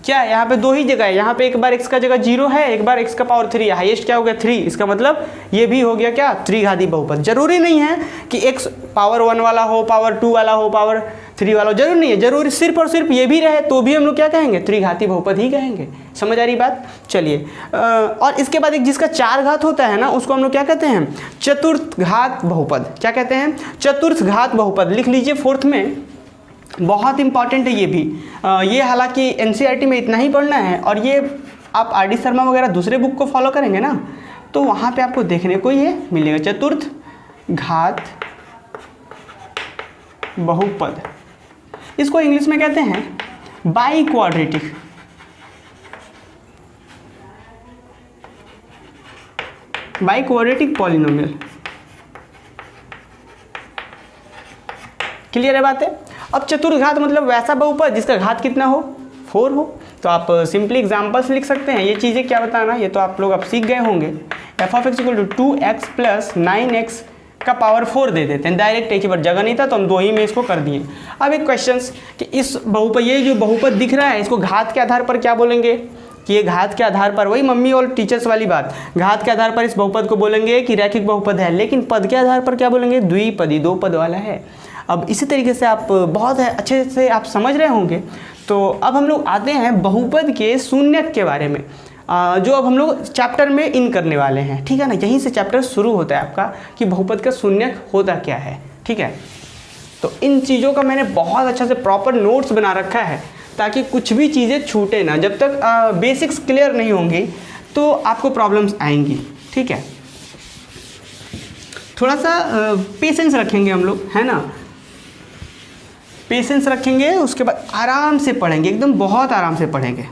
S1: क्या है, यहाँ पे 2 ही जगह है, यहाँ पे एक बार x का जगह 0 है, एक बार x⁻3 है, हाईएस्ट क्या हो गया 3। इसका मतलब ये भी हो गया क्या, त्रिघाती बहुपद। जरूरी नहीं है कि x पावर 1 वाला हो, पावर 2 वाला हो, पावर 3 वाला हो, जरूरी नहीं है। जरूरी सिर्फ और सिर्फ ये भी रहे तो भी हम लोग क्या कहेंगे, त्रिघाती बहुपद ही कहेंगे। समझ आ रही बात। चलिए, और इसके बाद एक जिसका 4 घात होता है ना, उसको हम लोग क्या कहते हैं, चतुर्थ घात बहुपद। क्या कहते हैं, चतुर्थ घात बहुपद। लिख लीजिए 4th में, बहुत इंपॉर्टेंट है ये भी। ये हालांकि एनसीईआरटी में इतना ही पढ़ना है, और ये आप आर.डी. शर्मा वगैरह दूसरे बुक को फॉलो करेंगे ना तो वहाँ पे आपको देखने को ये मिलेगा, चतुर्थ घात बहुपद। इसको इंग्लिश में कहते हैं by quadratic, by quadratic polynomial. Clear है बातें। अब चतुर्घात मतलब वैसा बहुपद जिसका घात कितना हो, 4 हो। तो आप सिंपली एग्जांपल्स लिख सकते हैं। ये चीज़ें क्या बताना, ये तो आप लोग अब सीख गए होंगे। F of X equal to 2x + 9x का पावर 4 दे देते हैं डायरेक्ट, एक ही बार जगह नहीं था तो हम 2 ही में इसको कर दिए। अब एक क्वेश्चन कि इस बहुपद, ये जो बहुपद दिख रहा है इसको घात के आधार पर क्या बोलेंगे, कि ये घात के आधार पर, वही मम्मी और टीचर्स वाली बात, घात के आधार पर इस बहुपद को बोलेंगे कि रैखिक बहुपद है, लेकिन पद के आधार पर क्या बोलेंगे, द्विपदी, 2 पद वाला है। अब इसी तरीके से आप बहुत अच्छे से आप समझ रहे होंगे। तो अब हम लोग आते हैं बहुपद के शून्यक के बारे में, जो अब हम लोग चैप्टर में इन करने वाले हैं। ठीक है ना, यहीं से चैप्टर शुरू होता है आपका कि बहुपद का शून्यक होता क्या है। ठीक है, तो इन चीज़ों का मैंने बहुत अच्छा से प्रॉपर नोट्स बना रखा है ताकि कुछ भी चीज़ें छूटे ना। जब तक बेसिक्स क्लियर नहीं होंगी तो आपको प्रॉब्लम्स आएंगी। ठीक है, थोड़ा सा पेशेंस रखेंगे हम लोग, है ना, पेशेंस रखेंगे, उसके बाद आराम से पढ़ेंगे, एकदम बहुत आराम से पढ़ेंगे,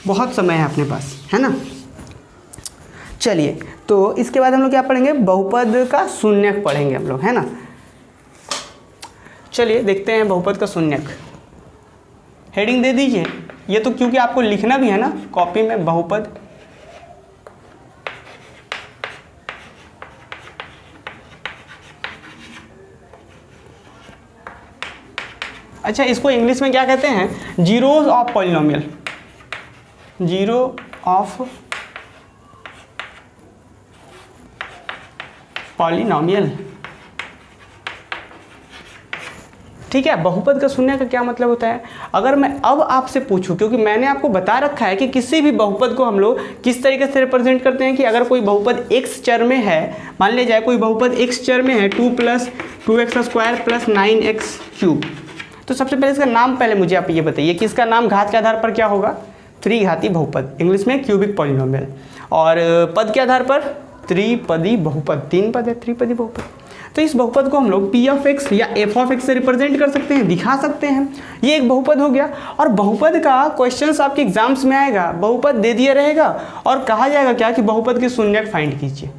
S1: बहुत समय है अपने पास, है ना। चलिए, तो इसके बाद हम लोग क्या पढ़ेंगे, बहुपद का शून्यक पढ़ेंगे हम लोग, है ना। चलिए देखते हैं बहुपद का शून्यक। हेडिंग दे दीजिए, ये तो क्योंकि आपको लिखना भी है ना कॉपी में, बहुपद। अच्छा, इसको इंग्लिश में क्या कहते हैं, zeros of polynomial, zero of polynomial. ठीक है, बहुपद का शून्य का क्या मतलब होता है। अगर मैं अब आपसे पूछूं, क्योंकि मैंने आपको बता रखा है कि किसी भी बहुपद को हम लोग किस तरीके से रिप्रेजेंट करते हैं, कि अगर कोई बहुपद x चर में है, मान लिया जाए कोई बहुपद x चर में है 2 + 2x² + 9x³, तो सबसे पहले इसका नाम पहले मुझे आप ये बताइए कि इसका नाम घात के आधार पर क्या होगा, त्रिघाती बहुपद, इंग्लिश में क्यूबिक पॉलिनोमियल। और पद के आधार पर त्रिपदी बहुपद, 3 पद है, त्रिपदी बहुपद। तो इस बहुपद को हम लोग पी ऑफ एक्स या एफ ऑफ एक्स से रिप्रेजेंट कर सकते हैं, दिखा सकते हैं। ये एक बहुपद हो गया। और बहुपद का क्वेश्चंस आपके एग्जाम्स में आएगा, बहुपद दे दिया रहेगा और कहा जाएगा क्या कि बहुपद के शून्यक फाइंड कीजिए।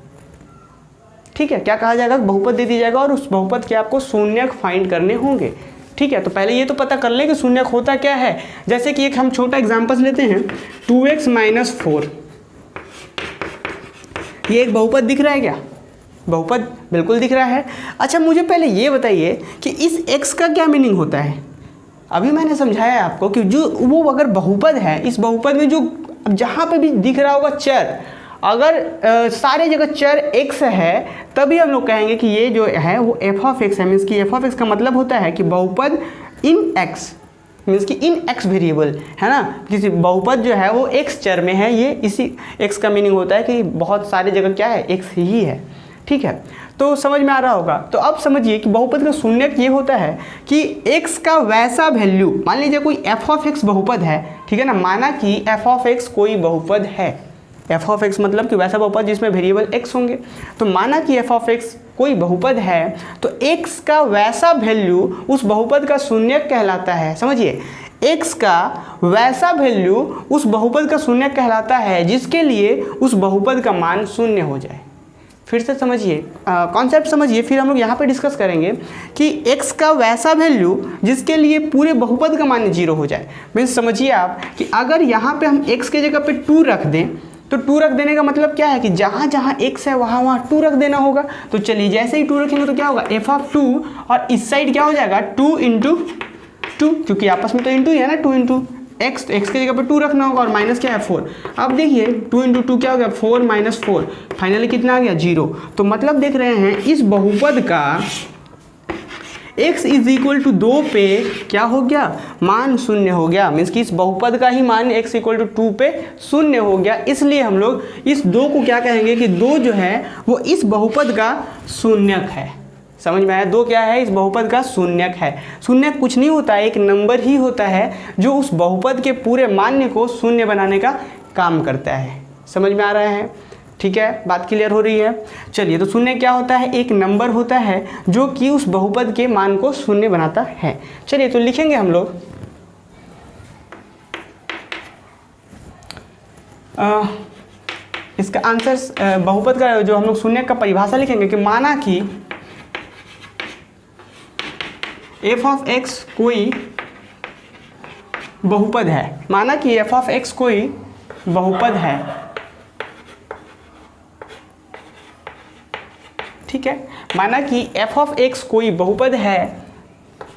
S1: ठीक है, क्या कहा जाएगा, बहुपद दे दिया जाएगा और उस बहुपद के आपको शून्यक फाइंड करने होंगे। ठीक है, तो पहले ये तो पता कर लें कि शून्यक होता क्या है। जैसे कि एक हम छोटा एग्जाम्पल लेते हैं, 2x - 4, ये एक बहुपद दिख रहा है क्या, बहुपद बिल्कुल दिख रहा है। अच्छा, मुझे पहले ये बताइए कि इस x का क्या मीनिंग होता है, अभी मैंने समझाया है आपको कि जो वो अगर बहुपद है, इस बहुपद में जो जहाँ पे भी दिख रहा होगा चर, अगर सारे जगह चर x है, तभी हम लोग कहेंगे कि ये जो है वो f ऑफ x है। मीन्स कि f ऑफ x का मतलब होता है कि बहुपद इन x, मीन्स कि इन x वेरिएबल है ना, किसी बहुपद जो है वो x चर में है। ये इसी x का मीनिंग होता है कि बहुत सारी जगह क्या है, x ही है। ठीक है, तो समझ में आ रहा होगा। तो अब समझिए कि बहुपद का शून्यक ये होता है कि x का वैसा वैल्यू, मान लीजिए कोई f ऑफ x बहुपद है, ठीक है ना, माना कि f ऑफ x कोई बहुपद है, f ऑफ x मतलब कि वैसा बहुपद जिसमें वेरिएबल x होंगे। तो माना कि f ऑफ x कोई बहुपद है, तो x का वैसा वैल्यू उस बहुपद का शून्यक कहलाता है। समझिए, x का वैसा वैल्यू उस बहुपद का शून्यक कहलाता है जिसके लिए उस बहुपद का मान शून्य हो जाए। फिर से समझिए, कॉन्सेप्ट समझिए, फिर हम लोग यहाँ पे डिस्कस करेंगे कि x का वैसा वैल्यू जिसके लिए पूरे बहुपद का मान 0 हो जाए। मीन्स समझिए आप कि अगर यहाँ पे हम x के जगह पे 2 रख दें, तो 2 रख देने का मतलब क्या है कि जहाँ जहाँ x है वहाँ वहाँ 2 रख देना होगा। तो चलिए, जैसे ही 2 रखेंगे तो क्या होगा, f ऑफ 2, और इस साइड क्या हो जाएगा 2 इंटू 2, क्योंकि आपस में तो इंटू ही है ना, 2 इंटू x, तो x के जगह पे 2 रखना होगा, और माइनस क्या है 4। अब देखिए 2 इंटू 2 क्या हो गया, 4 माइनस 4, फाइनली कितना आ गया 0। तो मतलब देख रहे हैं इस बहुपद का x इज इक्वल टू 2 पे क्या हो गया, मान शून्य हो गया। मीन्स कि इस बहुपद का ही मान x इक्वल टू 2 पे शून्य हो गया। इसलिए हम लोग इस 2 को क्या कहेंगे कि 2 जो है वो इस बहुपद का शून्यक है। समझ में आया, 2 क्या है, इस बहुपद का शून्यक है। शून्यक कुछ नहीं होता है, एक नंबर ही होता है जो उस बहुपद के पूरे मान्य को शून्य बनाने का काम करता है। समझ में आ रहा है, ठीक है, बात क्लियर हो रही है। चलिए, तो शून्य क्या होता है, एक नंबर होता है जो कि उस बहुपद के मान को शून्य बनाता है। चलिए, तो लिखेंगे हम लोग इसका आंसर, बहुपद का जो हम लोग शून्य का परिभाषा लिखेंगे कि माना कि f ऑफ x कोई बहुपद है, माना कि f ऑफ x कोई बहुपद है, ठीक है, माना कि f ऑफ x कोई बहुपद है,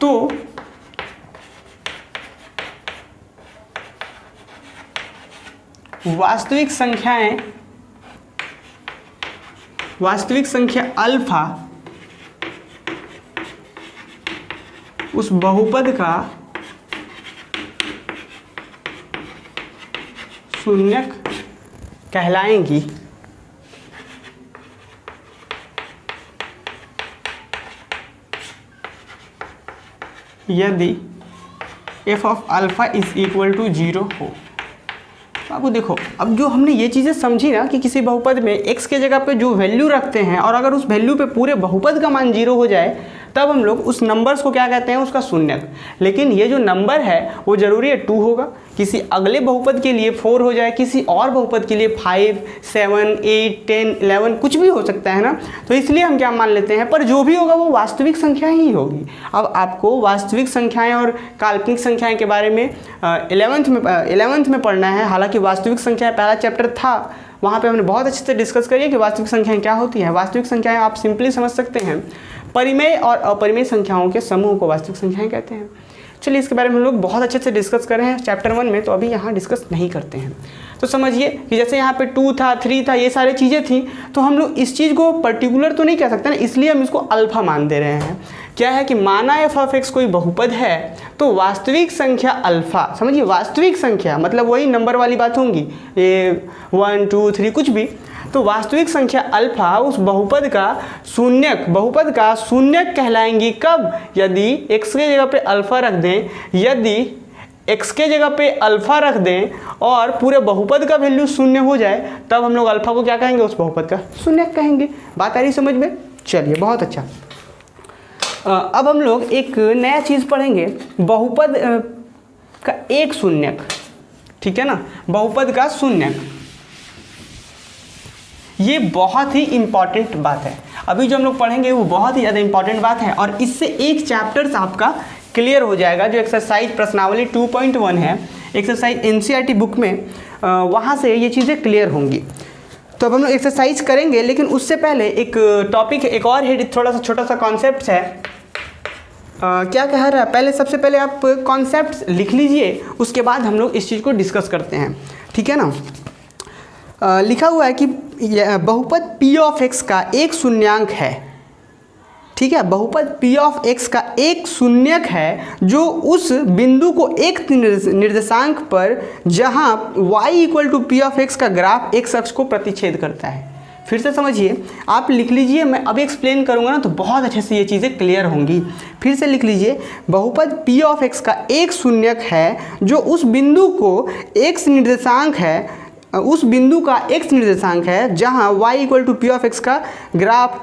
S1: तो वास्तविक संख्या अल्फा उस बहुपद का शून्यक कहलाएंगी। यदि f of alpha is equal to 0 हो। बाबू देखो, अब जो हमने ये चीज़ें समझी ना कि किसी बहुपद में x के जगह पे जो वैल्यू रखते हैं और अगर उस वैल्यू पे पूरे बहुपद का मान 0 हो जाए, तब हम लोग उस नंबर्स को क्या कहते हैं, उसका शून्यक। लेकिन ये जो नंबर है वो ज़रूरी है 2 होगा, किसी अगले बहुपद के लिए 4 हो जाए, किसी और बहुपद के लिए 5, 7, 8, 10, 11 कुछ भी हो सकता है ना। तो इसलिए हम क्या मान लेते हैं, पर जो भी होगा वो वास्तविक संख्या ही होगी। अब आपको वास्तविक संख्याएं और काल्पनिक संख्याएं के बारे में 11th में पढ़ना है। हालांकि वास्तविक संख्याएं पहला चैप्टर था, वहाँ पे हमने बहुत अच्छे से डिस्कस करिए कि वास्तविक संख्याएं क्या होती हैं। वास्तविक संख्याएं आप सिंपली समझ सकते हैं, परिमेय और अपरिमेय संख्याओं के समूह को वास्तविक संख्याएं कहते हैं। चलिए, इसके बारे में हम लोग बहुत अच्छे से डिस्कस कर रहे हैं चैप्टर 1 में, तो अभी यहाँ डिस्कस नहीं करते हैं। तो समझिए कि जैसे यहाँ पे 2 था, 3 था, ये सारी चीज़ें थी, तो हम लोग इस चीज़ को पर्टिकुलर तो नहीं कह सकते ना, इसलिए हम इसको अल्फा मान दे रहे हैं। क्या है कि माना f ऑफ x कोई बहुपद है, तो वास्तविक संख्या अल्फा, समझिए वास्तविक संख्या मतलब वही नंबर वाली बात होंगी, ये 1, 2, 3 कुछ भी, तो वास्तविक संख्या अल्फा उस बहुपद का शून्यक कहलाएंगी। कब, यदि x के जगह पे अल्फा रख दें, यदि x के जगह पे अल्फा रख दें और पूरे बहुपद का वैल्यू 0 हो जाए, तब हम लोग अल्फा को क्या कहेंगे, उस बहुपद का शून्यक कहेंगे। बात आ रही समझ में। चलिए, बहुत अच्छा। अब हम लोग एक नया चीज़ पढ़ेंगे, बहुपद का एक शून्यक, ठीक है ना, बहुपद का शून्यक। ये बहुत ही इंपॉर्टेंट बात है, अभी जो हम लोग पढ़ेंगे वो बहुत ही ज़्यादा इंपॉर्टेंट बात है, और इससे एक चैप्टर्स आपका क्लियर हो जाएगा। जो एक्सरसाइज प्रश्नावली 2.1 है, एक्सरसाइज एनसीईआरटी बुक में, वहाँ से ये चीज़ें क्लियर होंगी। तो अब हम लोग एक्सरसाइज करेंगे, लेकिन उससे पहले एक टॉपिक, एक और है, थोड़ा सा छोटा सा कॉन्सेप्ट है, क्या कह रहा है, पहले सबसे पहले आप कॉन्सेप्ट लिख लीजिए, उसके बाद हम लोग इस चीज़ को डिस्कस करते हैं, ठीक है ना। लिखा हुआ है कि बहुपद p ऑफ x का एक शून्यांक है, ठीक है। बहुपद p ऑफ x का एक शून्यक है जो उस बिंदु को एक निर्देशांक पर जहां y equal to p of x का ग्राफ x अक्ष को प्रतिच्छेद करता है। फिर से समझिए, आप लिख लीजिए, मैं अभी एक्सप्लेन करूंगा ना तो बहुत अच्छे से ये चीज़ें क्लियर होंगी। फिर से लिख लीजिए, बहुपद p ऑफ x का एक शून्यक है जो उस बिंदु को x निर्देशांक है, उस बिंदु का x निर्देशांक है जहां y equal to p of x का ग्राफ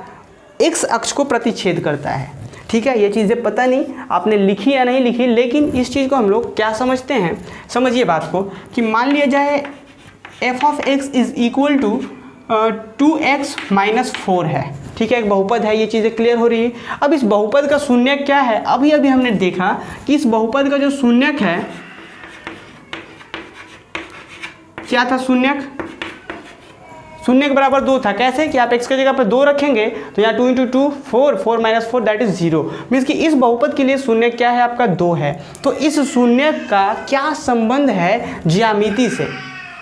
S1: x अक्ष को प्रतिच्छेद करता है, ठीक है। ये चीज़ें पता नहीं आपने लिखी या नहीं लिखी, लेकिन इस चीज़ को हम लोग क्या समझते हैं, समझिए बात को, कि मान लिया जाए f of x is equal to 2x minus 4 है, ठीक है। एक बहुपद है, ये चीज़ें क्लियर हो रही है। अब इस बहुपद का शून्यक क्या है, अभी अभी हमने देखा कि इस बहुपद का जो शून्यक है क्या था, शून्यक बराबर 2 था। कैसे कि आप x की जगह पर 2 रखेंगे तो यहाँ 2 into 2 4, 4 minus 4 that is 0, means कि इस बहुपद के लिए शून्यक क्या है, आपका 2 है। तो इस शून्यक का क्या संबंध है ज्यामिति से,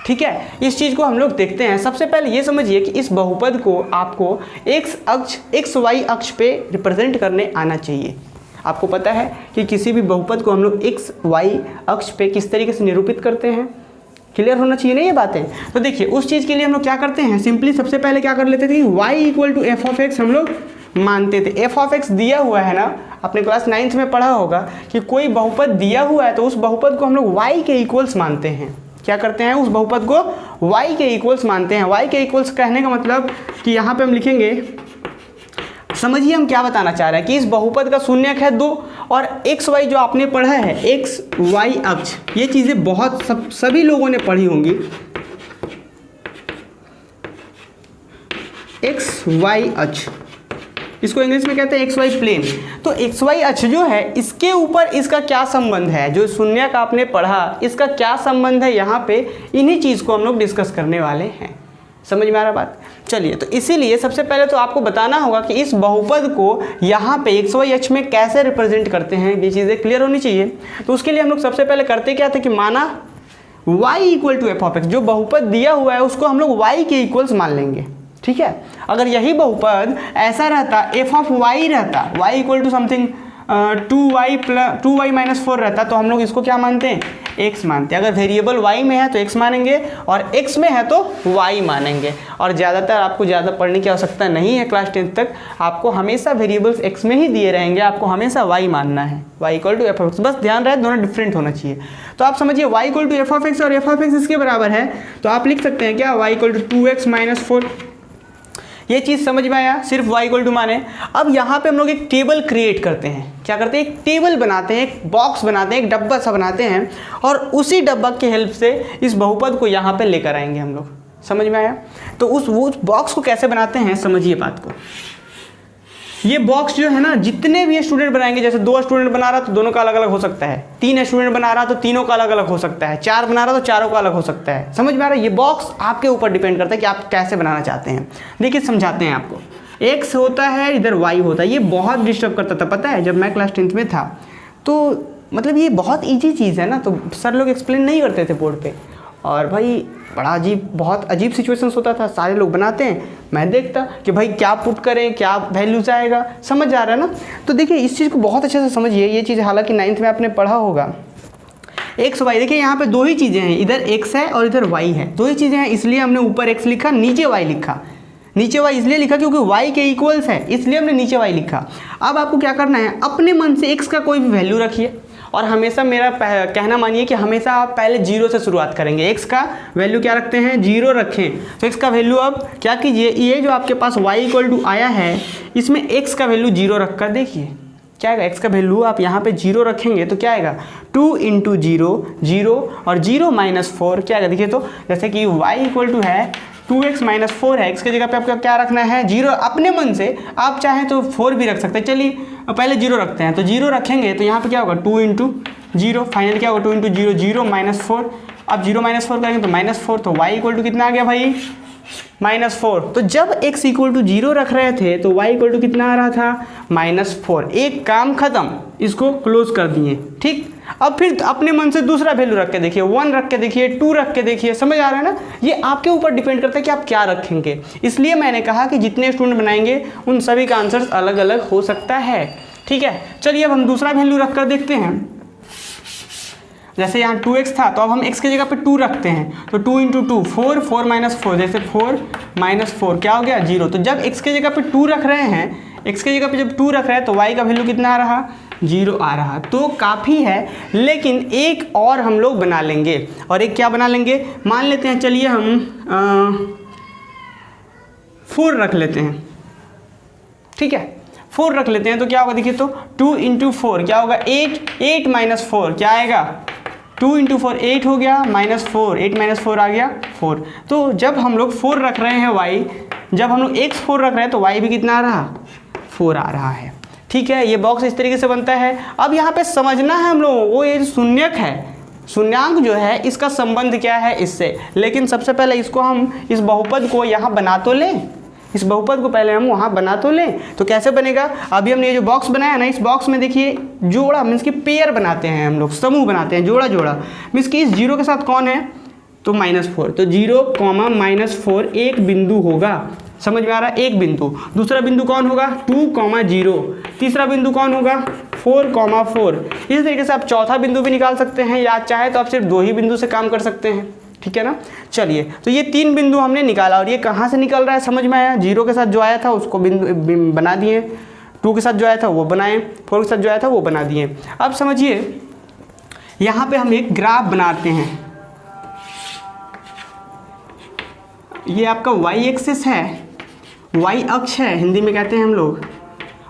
S1: ठीक है। इस चीज़ को हम लोग देखते हैं। सबसे पहले ये समझिए कि इस बहुपद को आपको एक्स वाई अक्ष पे रिप्रेजेंट करने आना चाहिए। आपको पता है कि किसी भी बहुपद को हम लोग एक्स वाई अक्ष पे किस तरीके से निरूपित करते हैं, क्लियर होना चाहिए ना ये बातें। तो देखिए, उस चीज़ के लिए हम लोग क्या करते हैं, सिंपली सबसे पहले क्या कर लेते थे कि y equal to F of X हम लोग मानते थे। एफ ऑफ एक्स दिया हुआ है ना, आपने क्लास 9th में पढ़ा होगा कि कोई बहुपद दिया हुआ है तो उस बहुपद को हम लोग y के इक्वल्स मानते हैं। क्या करते हैं, उस बहुपद को y के इक्वल्स मानते हैं। y के इक्वल्स कहने का मतलब कि यहाँ पे हम लिखेंगे, समझिए हम क्या बताना चाह रहे हैं कि इस बहुपद का शून्यक है 2 और एक्स वाई जो आपने पढ़ा है एक्स वाई अक्ष, ये चीज़ें बहुत सभी लोगों ने पढ़ी होंगी। एक्स वाई अक्ष, इसको इंग्लिश में कहते हैं एक्स वाई प्लेन। तो एक्स वाई अक्ष जो है इसके ऊपर इसका क्या संबंध है, जो शून्यक आपने पढ़ा इसका क्या संबंध है यहाँ पे, इन्हीं चीज़ को हम लोग डिस्कस करने वाले हैं। समझ में आ रहा बात। चलिए, तो इसीलिए सबसे पहले तो आपको बताना होगा कि इस बहुपद को यहाँ पे एक्स वाई अक्ष में कैसे रिप्रेजेंट करते हैं, ये चीज़ें क्लियर होनी चाहिए। तो उसके लिए हम लोग सबसे पहले करते क्या थे कि माना y equal to F of X, जो बहुपद दिया हुआ है उसको हम लोग y के इक्वल्स मान लेंगे, ठीक है। अगर यही बहुपद ऐसा रहता, एफ ऑफ y रहता, y equal to something 2y minus 4 रहता, तो हम लोग इसको क्या मानते हैं, x मानते हैं। अगर वेरिएबल y में है तो x मानेंगे और x में है तो y मानेंगे। और ज़्यादातर आपको ज़्यादा पढ़ने की आवश्यकता नहीं है, क्लास 10th तक आपको हमेशा वेरिएबल्स x में ही दिए रहेंगे, आपको हमेशा y मानना है, y equal to F of X. बस ध्यान रहे दोनों डिफरेंट होना चाहिए। तो आप समझिए y equal to F of X और एफ ऑफ एक्स इसके बराबर है, तो आप लिख सकते हैं क्या, y equal to 2x minus 4। ये चीज़ समझ में आया, सिर्फ y इक्वल टू माने। अब यहाँ पे हम लोग एक टेबल क्रिएट करते हैं। क्या करते हैं, एक टेबल बनाते हैं, एक बॉक्स बनाते हैं, एक डब्बा सा बनाते हैं और उसी डब्बा की हेल्प से इस बहुपद को यहाँ पे लेकर आएंगे हम लोग। समझ में आया। तो उस बॉक्स को कैसे बनाते हैं समझिए बात को। ये बॉक्स जो है ना, जितने भी स्टूडेंट बनाएंगे, जैसे 2 स्टूडेंट बना रहा तो दोनों का अलग अलग हो सकता है, 3 स्टूडेंट बना रहा तो तीनों का अलग अलग हो सकता है, 4 बना रहा तो चारों का अलग हो सकता है। समझ में आ रहा है। ये बॉक्स आपके ऊपर डिपेंड करता है कि आप कैसे बनाना चाहते हैं। देखिए समझाते हैं आपको। एक्स होता है, इधर वाई होता है। ये बहुत डिस्टर्ब करता था, पता है, जब मैं क्लास 10th में था। तो मतलब ये बहुत ईजी चीज़ है ना, तो सर लोग एक्सप्लेन नहीं करते थे बोर्ड पे, और भाई बड़ा अजीब, बहुत अजीब सिचुएशंस होता था। सारे लोग बनाते हैं, मैं देखता कि भाई क्या पुट करें, क्या वैल्यूज आएगा, समझ आ रहा है ना। तो देखिए इस चीज़ को बहुत अच्छे से समझिए। ये चीज़ हालांकि 9th में आपने पढ़ा होगा। एक्स वाई, देखिए यहाँ पे 2 ही चीज़ें हैं, इधर एक्स है और इधर वाई है। 2 ही चीज़ें हैं, इसलिए हमने ऊपर एक्स लिखा, नीचे वाई लिखा। नीचे वाई इसलिए लिखा क्योंकि वाई के इक्वल्स है, इसलिए हमने नीचे वाई लिखा। अब आपको क्या करना है, अपने मन से एक्स का कोई भी वैल्यू रखिए और हमेशा मेरा कहना मानिए कि हमेशा आप पहले 0 से शुरुआत करेंगे। x का वैल्यू क्या रखते हैं, 0 रखें। तो x का वैल्यू अब क्या कीजिए, ये जो आपके पास y इक्वल टू आया है, इसमें x का वैल्यू 0 रख कर देखिए क्या आएगा। x का वैल्यू आप यहाँ पे 0 रखेंगे तो क्या आएगा, 2 इंटू 0 0 और 0 माइनस 4 क्या आएगा। देखिए तो जैसे कि y इक्वल टू है 2x माइनस 4 है, x की जगह पे आपको क्या रखना है, 0। अपने मन से आप चाहें तो 4 भी रख सकते हैं। चलिए पहले 0 रखते हैं, तो 0 रखेंगे तो यहाँ पे क्या होगा, 2 इंटू 0, फाइनल क्या होगा 2 इंटू 0 0 माइनस 4। अब 0 माइनस 4 करेंगे तो माइनस 4, तो y इक्वल टू कितना आ गया भाई, -4। तो जब x इक्वल टू 0 रख रहे थे तो y इक्वल टू कितना आ रहा था, -4। एक काम खत्म, इसको क्लोज कर दिए। ठीक, अब फिर अपने मन से दूसरा वैल्यू रख के देखिए, 1 रख के देखिए, 2 रख के देखिए, समझ आ रहा है ना। ये आपके ऊपर डिपेंड करता है कि आप क्या रखेंगे। इसलिए मैंने कहा कि जितने स्टूडेंट बनाएंगे उन सभी का आंसर अलग अलग हो सकता है। ठीक है, चलिए अब हम दूसरा वैल्यू रख कर देखते हैं। जैसे यहाँ 2x था तो अब हम x की जगह पे 2 रखते हैं, तो 2 × 2 4, 4 - 4, जैसे 4 - 4 क्या हो गया, 0। तो जब x की जगह पे 2 रख रहे हैं, x की जगह पे जब 2 रख रहे हैं तो y का वैल्यू कितना आ रहा, 0 आ रहा। तो काफ़ी है, लेकिन एक और हम लोग बना लेंगे। और एक क्या बना लेंगे, मान लेते हैं, चलिए हम 4 रख लेते हैं। ठीक है, 4 रख लेते हैं तो क्या होगा देखिए, तो 2 × 4 क्या होगा, 8, 8 - 4 क्या आएगा, 2 × 4 8 हो गया, -4, 8 - 4 आ गया 4। तो जब हम लोग 4 रख रहे हैं y, जब हम लोग x 4 रख रहे हैं तो y भी कितना आ रहा, 4 आ रहा है। ठीक है, ये बॉक्स इस तरीके से बनता है। अब यहाँ पे समझना है हम लोगों को, ये शून्यक है, शून्यांक जो है इसका संबंध क्या है इससे। लेकिन सबसे पहले इसको हम, इस बहुपद को यहाँ बना तो लें, इस बहुपद को पहले हम वहाँ बना तो लें। तो कैसे बनेगा, अभी हमने ये जो बॉक्स बनाया ना, इस बॉक्स में देखिए जोड़ा मीन्स कि पेयर बनाते हैं हम लोग, समूह बनाते हैं, जोड़ा जोड़ा मीन्स कि इस 0 के साथ कौन है, तो -4। तो 0, -4 एक बिंदु होगा, समझ में आ रहा है, एक बिंदु। दूसरा बिंदु कौन होगा, 2, 0। तीसरा बिंदु कौन होगा, 4, 4। इस तरीके से आप चौथा बिंदु भी निकाल सकते हैं, या चाहे तो आप सिर्फ 2 ही बिंदु से काम कर सकते हैं। ठीक है ना। चलिए, तो ये 3 बिंदु हमने निकाला, और ये कहाँ से निकल रहा है समझ में आया। 0 के साथ जो आया था उसको बिंदु बना दिए, 2 के साथ जो आया था वो बनाए, 4 के साथ जो आया था वो बना दिए। अब समझिए, यहाँ पे हम एक ग्राफ बनाते हैं। ये आपका y एक्सिस है, y अक्ष है, हिंदी में कहते हैं हम लोग,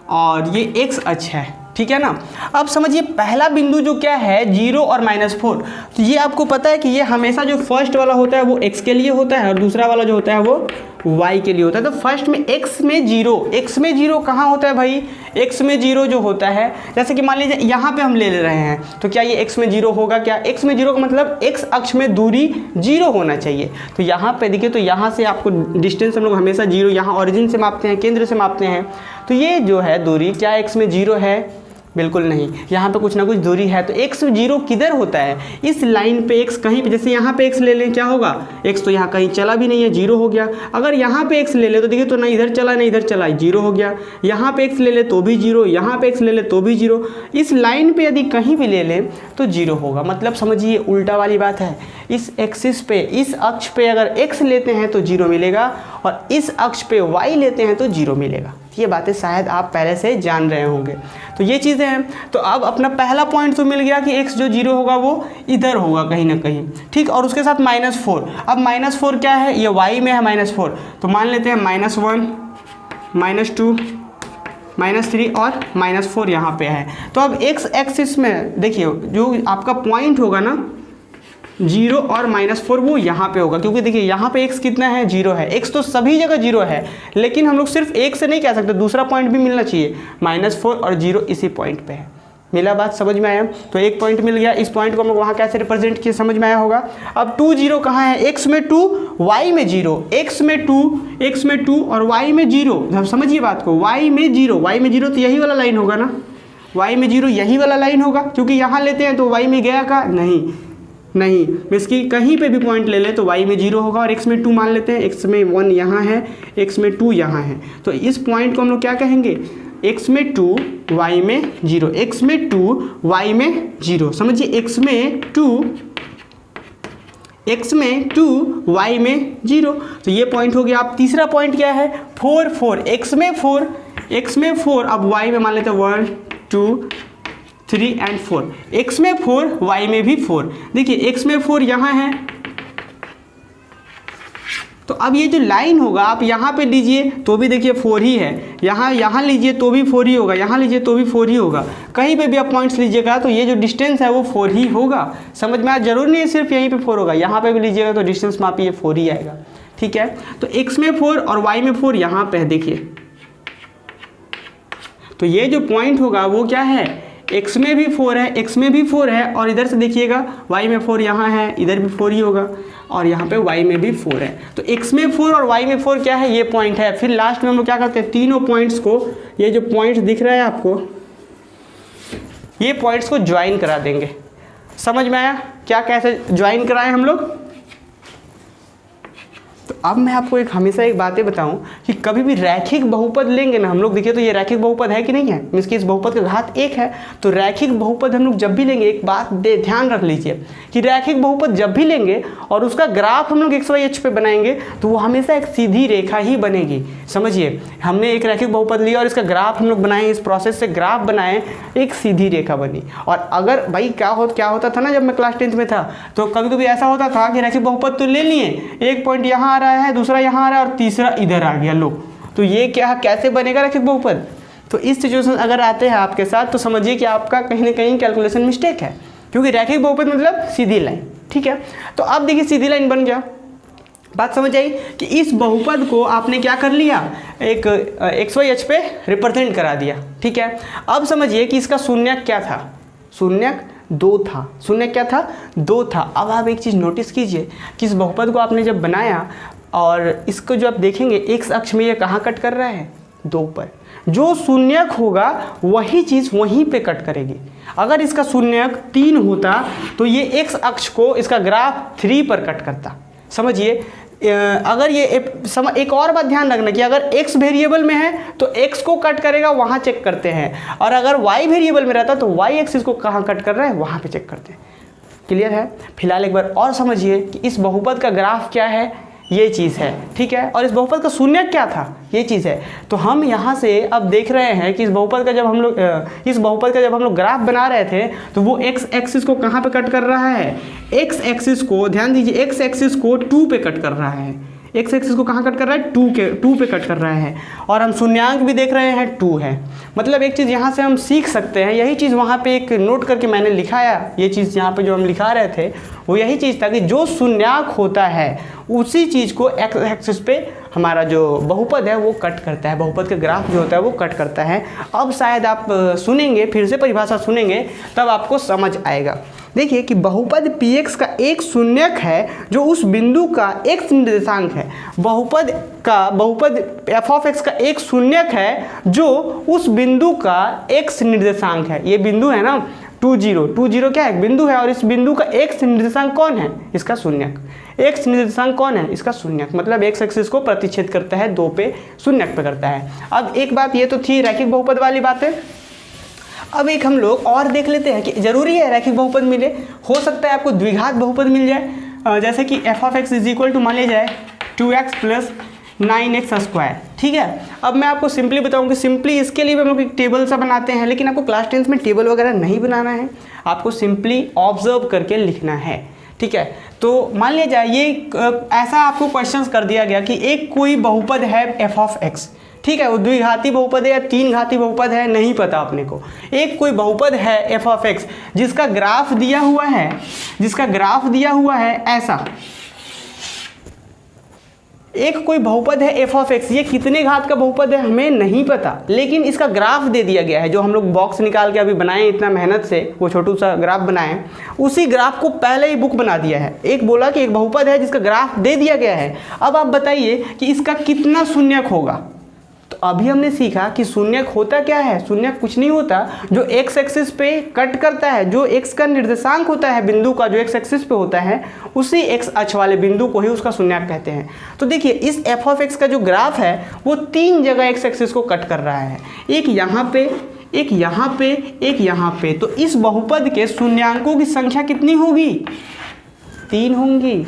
S1: और ये x अक्ष है। ठीक है ना। अब समझिए, पहला बिंदु जो क्या है, 0 और -4। तो ये आपको पता है कि ये हमेशा जो फर्स्ट वाला होता है वो x के लिए होता है, और दूसरा वाला जो होता है वो y के लिए होता है। तो फर्स्ट में x में 0, x में 0 कहाँ होता है भाई, x में 0 जो होता है, जैसे कि मान लीजिए यहाँ पे हम ले रहे हैं, तो क्या ये x में 0 होगा, क्या x में 0 का मतलब x अक्ष में दूरी 0 होना चाहिए। तो यहाँ पे देखिए, तो यहाँ से आपको डिस्टेंस हम लोग हमेशा 0, यहाँ ऑरिजिन से मापते हैं, केंद्र से मापते हैं। तो ये जो है दूरी, क्या x में 0 है, बिल्कुल नहीं, यहाँ पे कुछ ना कुछ दूरी है। तो x 0 किधर होता है, इस लाइन पे x कहीं पे, जैसे यहाँ पे x ले लें, क्या होगा, x तो यहाँ कहीं चला भी नहीं है, 0 हो गया। अगर यहाँ पे x ले ले तो देखिए, तो ना इधर चला ना इधर चला, 0 हो गया। यहाँ पे x ले ले तो भी 0, यहाँ पे x ले ले तो भी 0। इस लाइन पे यदि कहीं भी ले लें तो 0 होगा। मतलब समझिए, उल्टा वाली बात है। इस एक्सिस पे, इस अक्ष पे अगर x लेते हैं तो 0 मिलेगा, और इस अक्ष पे y लेते हैं तो 0 मिलेगा। ये बातें शायद आप पहले से जान रहे होंगे। तो ये चीज़ें हैं। तो अब अपना पहला पॉइंट तो मिल गया कि x जो 0 होगा वो इधर होगा कहीं ना कहीं। ठीक, और उसके साथ -4। अब -4 क्या है, ये y में है -4, तो मान लेते हैं -1, -2, -3 और -4 यहाँ पे है। तो अब x एक्सिस में देखिए, जो आपका पॉइंट होगा ना 0 और -4, वो यहाँ पे होगा, क्योंकि देखिए यहाँ पे x कितना है, 0 है। x तो सभी जगह 0 है, लेकिन हम लोग सिर्फ एक से नहीं कह सकते, दूसरा पॉइंट भी मिलना चाहिए। -4 और 0 इसी पॉइंट पे है। मिला, बात समझ में आया। तो एक पॉइंट मिल गया, इस पॉइंट को हम लोग वहाँ कैसे रिप्रेजेंट किए समझ में आया होगा। अब 2, 0 कहाँ है, x में 2, y में 0, x में 2 और y में 0। अब समझिए बात को, y में 0 तो यही वाला लाइन होगा ना, y में 0 यही वाला लाइन होगा, क्योंकि यहाँ लेते हैं तो y में गया का नहीं, इसकी कहीं पे भी पॉइंट ले ले तो y में 0 होगा, और x में 2 मान लेते हैं, x में 1 यहाँ है, x में 2 यहाँ है। तो इस पॉइंट को हम लोग क्या कहेंगे, x में 2 y में 0, x में 2 y में 0। समझिए, x में 2 y में 0। तो ये पॉइंट हो गया। अब तीसरा पॉइंट क्या है, 4, x में 4, अब y में मान लेते हैं 1, 2, 3 और 4, x में 4, y में भी 4। देखिए x में 4 यहाँ है, तो अब ये जो लाइन होगा आप यहाँ पे लीजिए तो भी देखिए 4 ही है, यहाँ लीजिए तो भी 4 ही होगा, यहाँ लीजिए तो भी 4 ही होगा। कहीं पे भी आप पॉइंट्स लीजिएगा तो ये जो डिस्टेंस है वो 4 ही होगा। समझ में आया, जरूर नहीं है सिर्फ यहीं पे 4 होगा, यहाँ पे भी लीजिएगा तो डिस्टेंस मापिए 4 ही आएगा। ठीक है, तो x में 4 और y में 4 यहाँ पे है, देखिए। तो ये जो पॉइंट होगा वो क्या है, x में भी 4 है, x में भी 4 है, और इधर से देखिएगा y में 4 यहाँ है, इधर भी 4 ही होगा। और यहाँ पे y में भी 4 है। तो x में 4 और y में 4 क्या है, ये पॉइंट है। फिर लास्ट में हम लोग क्या करते हैं, तीनों पॉइंट्स को, ये जो पॉइंट्स दिख रहा है आपको, ये पॉइंट्स को ज्वाइन करा देंगे। समझ में आया क्या, कैसे ज्वाइन कराएं हम लोग। तो अब मैं आपको हमेशा एक बातें बताऊं कि कभी भी रैखिक बहुपद लेंगे ना हम लोग, देखिए तो ये रैखिक बहुपद है कि नहीं है, मीन्स कि इस बहुपद का घात 1 है। तो रैखिक बहुपद हम लोग जब भी लेंगे, एक बात ध्यान रख लीजिए कि रैखिक बहुपद जब भी लेंगे और उसका ग्राफ हम लोग XY पे बनाएंगे तो वो हमेशा एक सीधी रेखा ही बनेगी। समझिए, हमने एक रैखिक बहुपद लिया और इसका ग्राफ हम लोग बनाए, इस प्रोसेस से ग्राफ बनाए, एक सीधी रेखा बनी। और अगर भाई क्या होता था ना, जब मैं क्लास 10th में था तो कभी कभी ऐसा होता था कि रैखिक बहुपद तो ले लिए, एक पॉइंट यहाँ आ रहा है, दूसरा यहाँ आ रहा है और तीसरा इधर आ गया, लो तो ये क्या कैसे बनेगा रैखिक बहुपद। तो इस सिचुएशन अगर आते हैं आपके साथ तो समझिए कि आपका कहीं ना कहीं कैलकुलेशन मिस्टेक है, क्योंकि रैखिक बहुपद मतलब सीधी लाइन। ठीक है, तो अब देखिए सीधी लाइन बन गया, बात समझ आई कि इस बहुपद को आपने क्या कर लिया, एक XY पे रिप्रेजेंट करा दिया। ठीक है, अब समझिए कि इसका शून्यक क्या था, शून्यक 2 था। शून्यक क्या था, 2 था। अब आप एक चीज़ नोटिस कीजिए कि इस बहुपद को आपने जब बनाया और इसको जो आप देखेंगे x अक्ष में ये कहाँ कट कर रहा है, 2 पर। जो शून्यक होगा वही चीज़ वहीं पे कट करेगी। अगर इसका शून्यक 3 होता तो ये x अक्ष को इसका ग्राफ 3 पर कट करता। समझिए, अगर ये एक और बात ध्यान रखना कि अगर x वेरिएबल में है तो x को कट करेगा, वहाँ चेक करते हैं, और अगर y वेरिएबल में रहता तो y एक्सिस को कहाँ कट कर रहा है, वहाँ पे चेक करते हैं। क्लियर है। फिलहाल एक बार और समझिए कि इस बहुपद का ग्राफ क्या है, ये चीज़ है। ठीक है, और इस बहुपद का शून्यक क्या था, ये चीज़ है। तो हम यहाँ से अब देख रहे हैं कि इस बहुपद का जब हम लोग ग्राफ बना रहे थे तो वो x एक्सिस को कहाँ पे कट कर रहा है, x एक्सिस को, ध्यान दीजिए, x एक्सिस को 2 पे कट कर रहा है। x एक्सिस को कहाँ कट कर रहा है, 2 पे कट कर रहा है। और हम शून्यांक भी देख रहे हैं 2 है। मतलब एक चीज़ यहाँ से हम सीख सकते हैं, यही चीज़ वहाँ पे एक नोट करके मैंने लिखाया, ये चीज़ यहाँ पे जो हम लिखा रहे थे वो यही चीज़ था कि जो शून्यांक होता है उसी चीज़ को x एक्सिस पे हमारा जो बहुपद है वो कट करता है, बहुपद का ग्राफ जो होता है वो कट करता है। अब शायद आप सुनेंगे, फिर से परिभाषा सुनेंगे तब आपको समझ आएगा। देखिए कि बहुपद px का एक शून्यक है जो उस बिंदु का x निर्देशांक है। बहुपद f(x) का एक शून्यक है जो उस बिंदु का x निर्देशांक है। ये बिंदु है ना 20 क्या है, बिंदु है, और इस बिंदु का x निर्देशांक कौन है, इसका शून्यक। x निर्देशांक कौन है, इसका शून्यक। मतलब x एक्सिस को प्रतिच्छेद करता है, 2 पे शून्यक पे करता है। अब एक बात ये तो थी रैखिक बहुपद वाली बातें। अब एक हम लोग और देख लेते हैं कि जरूरी है रैखिक बहुपद मिले, हो सकता है आपको द्विघात बहुपद मिल जाए, जैसे कि f(x) इज इक्वल टू मान लिया जाए 2x प्लस 9x²। ठीक है, अब मैं आपको सिंपली बताऊं कि सिंपली इसके लिए हम लोग एक टेबल सा बनाते हैं, लेकिन आपको क्लास 10th में टेबल वगैरह नहीं बनाना है, आपको सिंपली ऑब्जर्व करके लिखना है। ठीक है, तो मान लिया जाए ये ऐसा आपको क्वेश्चंस कर दिया गया कि एक कोई बहुपद है f(x), ठीक है, वो द्विघाती बहुपद है या 3 घाती बहुपद है नहीं पता अपने को। एक कोई बहुपद है f(x) जिसका ग्राफ दिया हुआ है ऐसा। एक कोई बहुपद है f(x), ये कितने घात का बहुपद है हमें नहीं पता, लेकिन इसका ग्राफ दे दिया गया है। जो हम लोग बॉक्स निकाल के अभी बनाए इतना मेहनत से, वो छोटू सा ग्राफ बनाए, उसी ग्राफ को पहले ही बुक बना दिया है। एक बोला कि एक बहुपद है जिसका ग्राफ दे दिया गया है, अब आप बताइए कि इसका कितना शून्यक होगा। तो अभी हमने सीखा कि शून्यक होता क्या है, शून्यक कुछ नहीं होता, जो x एक्सिस पे कट करता है, जो x का निर्देशांक होता है बिंदु का, जो x एक्सिस पे होता है, उसी x अक्ष वाले बिंदु को ही उसका शून्यक कहते हैं। तो देखिए इस f(x) का जो ग्राफ है वो 3 जगह x एक्सिस को कट कर रहा है, एक यहाँ पे, एक यहाँ पे, एक यहाँ पे। तो इस बहुपद के शून्यांकों की संख्या कितनी होगी, 3 होंगी।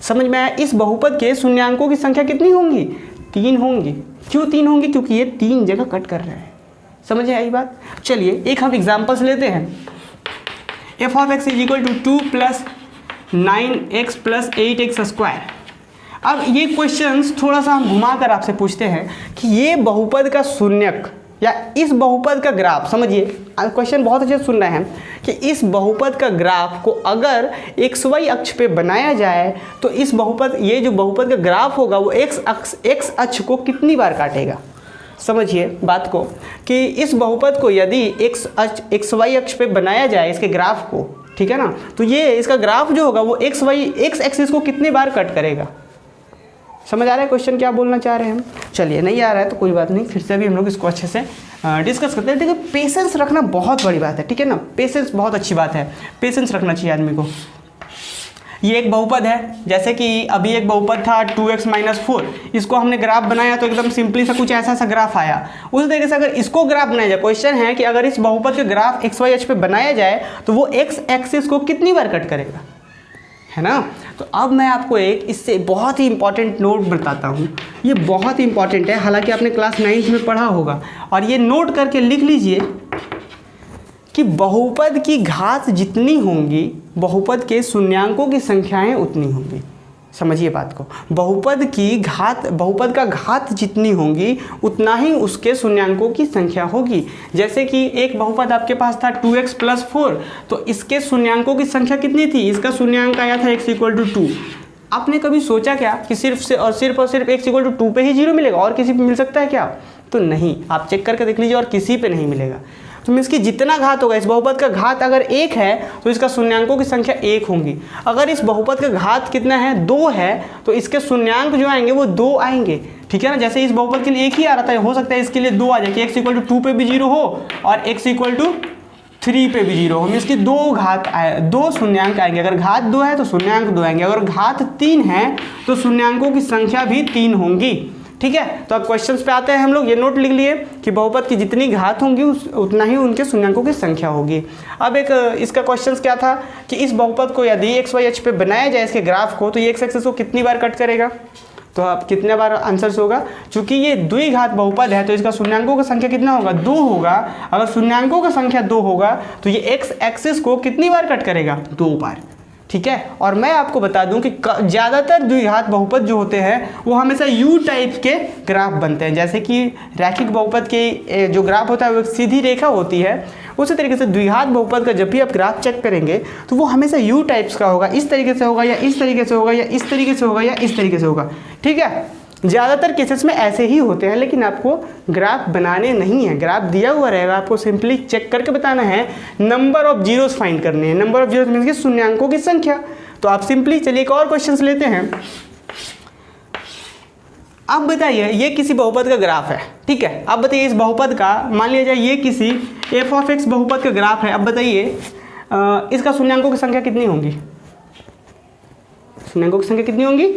S1: समझ में आया, इस बहुपद के शून्यांकों की संख्या कितनी होंगी, 3 होंगी। क्यों 3 होंगी, क्योंकि ये 3 जगह कट कर रहे हैं। समझ आई बात। चलिए एक हम एग्जांपल्स लेते हैं। f(x) is equal to 2 plus 9x plus 8x²। अब ये क्वेश्चंस थोड़ा सा हम घुमा कर आपसे पूछते हैं कि ये बहुपद का शून्यक या इस बहुपद का ग्राफ, समझिए क्वेश्चन बहुत अच्छे से सुन रहे हैं, कि इस बहुपद का ग्राफ को अगर XY अक्ष पे बनाया जाए तो इस बहुपद, ये जो बहुपद का ग्राफ होगा वो x अक्ष को कितनी बार काटेगा। समझिए बात को कि इस बहुपद को यदि XY अक्ष पे बनाया जाए, इसके ग्राफ को, ठीक है ना। तो ये इसका ग्राफ जो होगा वो एक्स एक्सिस को कितनी बार कट करेगा। समझ आ रहा है क्वेश्चन क्या बोलना चाह रहे हैं हम। चलिए नहीं आ रहा है तो कोई बात नहीं, फिर से भी हम लोग इसको अच्छे से डिस्कस करते हैं। देखिए पेशेंस रखना बहुत बड़ी बात है, ठीक है ना। पेशेंस बहुत अच्छी बात है, पेशेंस रखना चाहिए आदमी को। ये एक बहुपद है, जैसे कि अभी एक बहुपद था 2x - 4, इसको हमने ग्राफ बनाया तो एकदम सिंपली सा कुछ ऐसा ग्राफ आया। उस तरीके से अगर इसको ग्राफ बनाया जाए, क्वेश्चन है कि अगर इस बहुपद के ग्राफ x y अक्ष पे बनाया जाए तो वो x एक्सिस को कितनी बार कट करेगा, है ना। तो अब मैं आपको एक इससे बहुत ही इंपॉर्टेंट नोट बताता हूँ। ये बहुत ही इंपॉर्टेंट है, हालांकि आपने क्लास 9th में पढ़ा होगा, और ये नोट करके लिख लीजिए कि बहुपद की घात जितनी होंगी बहुपद के शून्यांकों की संख्याएं उतनी होंगी। समझिए बात को, बहुपद का घात जितनी होंगी उतना ही उसके शून्यांकों की संख्या होगी। जैसे कि एक बहुपद आपके पास था 2x + 4, तो इसके शून्यांकों की संख्या कितनी थी, इसका शून्यांक आया था x = 2। आपने कभी सोचा क्या कि सिर्फ x = 2 पे ही 0 मिलेगा, और किसी पे मिल सकता है क्या? तो नहीं, आप चेक करके देख लीजिए, और किसी पे नहीं मिलेगा। तो मीन्स कि जितना घात होगा, इस बहुपद का घात अगर 1 है तो इसका शून्यांकों की संख्या 1 होंगी। अगर इस बहुपद का घात कितना है, 2 है, तो इसके शून्यांक जो आएंगे वो 2 आएंगे, ठीक है ना। जैसे इस बहुपद के लिए 1 ही आ रहा था, हो सकता है इसके लिए 2 आ जाए कि x = 2 पे भी 0 हो और x = 3 पे भी 0 हो। मीन्स कि 2 शून्यांक आएंगे। अगर घात 2 है तो शून्यांक 2 आएंगे, अगर घात 3 है तो शून्यांकों की संख्या भी 3 होंगी, ठीक है। तो अब क्वेश्चंस पे आते हैं हम लोग। ये नोट लिख लिए कि बहुपद की जितनी घात होंगी उतना ही उनके शून्यांकों की संख्या होगी। अब एक इसका क्वेश्चंस क्या था कि इस बहुपद को यदि x y अक्ष पे बनाया जाए इसके ग्राफ को, तो ये x एक्सिस को कितनी बार कट करेगा। तो अब कितने बार आंसर होगा, चूंकि ये द्विघात बहुपद है तो इसका शून्यांकों का संख्या कितना होगा, 2 होगा। अगर शून्यांकों का संख्या 2 होगा तो ये x एक्सिस को कितनी बार कट करेगा, 2 बार, ठीक है। और मैं आपको बता दूं कि ज़्यादातर द्विघात बहुपद जो होते हैं वो हमेशा U टाइप के ग्राफ बनते हैं। जैसे कि रैखिक बहुपद के जो ग्राफ होता है वो एक सीधी रेखा होती है, उसी तरीके से द्विघात बहुपद का जब भी आप ग्राफ चेक करेंगे तो वो हमेशा U टाइप्स का होगा। इस तरीके से होगा, या इस तरीके से होगा, या इस तरीके से होगा, या इस तरीके से होगा, ठीक है। ज़्यादातर केसेस में ऐसे ही होते हैं, लेकिन आपको ग्राफ बनाने नहीं है, ग्राफ दिया हुआ रहेगा, आपको सिंपली चेक करके बताना है। नंबर ऑफ जीरोस फाइंड करने हैं, नंबर ऑफ जीरोस मीन्स कि शून्यांकों की संख्या। तो आप सिंपली चलिए एक और क्वेश्चन लेते हैं। अब बताइए, ये किसी बहुपद का ग्राफ है, ठीक है। अब बताइए इस बहुपद का, मान लिया जाए ये किसी f(x) बहुपद का ग्राफ है। अब बताइए इसका शून्यांकों की संख्या कितनी होंगी, शून्यांकों की संख्या कितनी होंगी,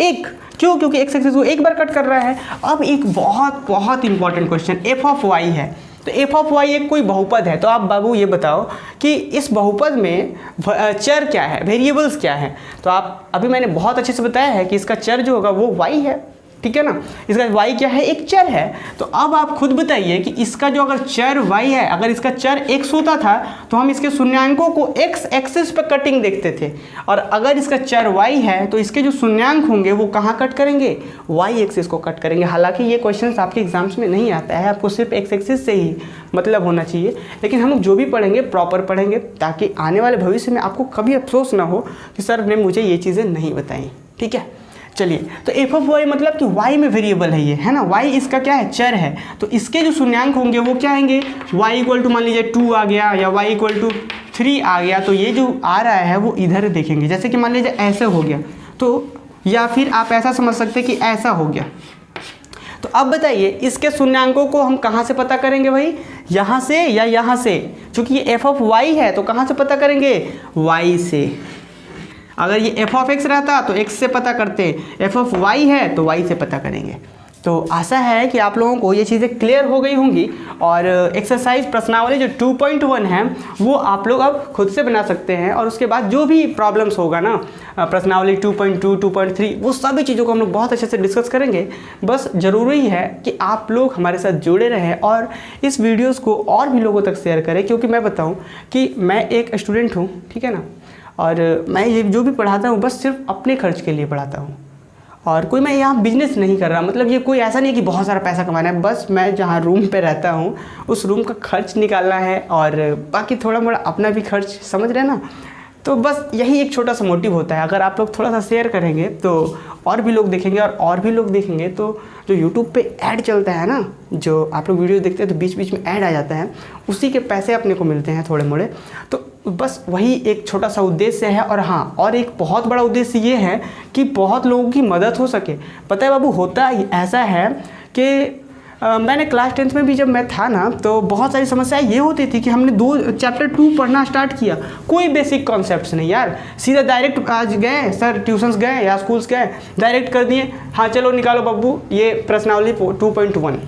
S1: 1। क्यों? क्योंकि x एक्सिस को 1 बार कट कर रहा है। अब एक बहुत इंपॉर्टेंट क्वेश्चन, f(y) है। तो f(y) एक कोई बहुपद है, तो आप बाबू ये बताओ कि इस बहुपद में चर क्या है, वेरिएबल्स क्या है। तो आप अभी मैंने बहुत अच्छे से बताया है कि इसका चर जो होगा वो y है, ठीक है ना। इसका y क्या है, एक चर है। तो अब आप खुद बताइए कि इसका जो अगर चर y है, अगर इसका चर x होता था तो हम इसके शून्यांकों को x एक्सिस पर कटिंग देखते थे, और अगर इसका चर y है तो इसके जो शून्यांक होंगे वो कहाँ कट करेंगे, y एक्सिस को कट करेंगे। हालांकि ये क्वेश्चन आपके एग्जाम्स में नहीं आता है, आपको सिर्फ x एक्सिस से ही मतलब होना चाहिए, लेकिन हम लोग जो भी पढ़ेंगे प्रॉपर पढ़ेंगे, ताकि आने वाले भविष्य में आपको कभी अफसोस ना हो कि सर ने मुझे ये चीज़ें नहीं बताई, ठीक है। चलिए, तो f(y) मतलब कि y में वेरिएबल है ये, है ना, y इसका क्या है, चर है। तो इसके जो शून्यांक होंगे वो क्या आएंगे, y = मान लीजिए 2 आ गया, या y = 3 आ गया। तो ये जो आ रहा है वो इधर देखेंगे, जैसे कि मान लीजिए ऐसे हो गया, तो या फिर आप ऐसा समझ सकते हैं कि ऐसा हो गया। तो अब बताइए इसके शून्यांकों को हम कहाँ से पता करेंगे भाई, यहाँ से या यहाँ से। चूँकि ये f(y) है तो कहाँ से पता करेंगे, y से। अगर ये f(x) रहता तो x से पता करते, f(y) है तो y से पता करेंगे। तो आशा है कि आप लोगों को ये चीज़ें क्लियर हो गई होंगी, और एक्सरसाइज प्रश्नावली जो 2.1 है वो आप लोग अब खुद से बना सकते हैं, और उसके बाद जो भी प्रॉब्लम्स होगा ना प्रश्नावली 2.2, 2.3, वो सभी चीज़ों को हम लोग बहुत अच्छे से डिस्कस करेंगे। बस ज़रूरी है कि आप लोग हमारे साथ जुड़े रहें और इस वीडियोस को और भी लोगों तक शेयर करें, क्योंकि मैं बताऊँ कि मैं एक स्टूडेंट हूँ, ठीक है ना, और मैं ये जो भी पढ़ाता हूँ बस सिर्फ अपने खर्च के लिए पढ़ाता हूँ, और कोई मैं यहाँ बिजनेस नहीं कर रहा। मतलब ये कोई ऐसा नहीं कि बहुत सारा पैसा कमाना है, बस मैं जहाँ रूम पे रहता हूँ उस रूम का खर्च निकालना है, और बाकी थोड़ा मोड़ा अपना भी खर्च, समझ रहे हैं ना। तो बस यही एक छोटा सा मोटिव होता है। अगर आप लोग थोड़ा सा शेयर करेंगे तो और भी लोग देखेंगे, और भी लोग देखेंगे तो जो यूट्यूब पे ऐड चलता है ना, जो आप लोग वीडियो देखते हैं तो बीच बीच में ऐड आ जाता है, उसी के पैसे अपने को मिलते हैं थोड़े मोड़े। तो बस वही एक छोटा सा उद्देश्य है। और हाँ, और एक बहुत बड़ा उद्देश्य ये है कि बहुत लोगों की मदद हो सके। पता है बाबू, होता ऐसा है कि मैंने क्लास 10th में भी जब मैं था ना, तो बहुत सारी समस्याएं ये होती थी कि हमने चैप्टर 2 पढ़ना स्टार्ट किया, कोई बेसिक कॉन्सेप्ट्स नहीं यार, सीधा डायरेक्ट आज गए सर, ट्यूशन्स गए या स्कूल्स गए, डायरेक्ट कर दिए, हाँ चलो निकालो बब्बू ये प्रश्नावली 2.1,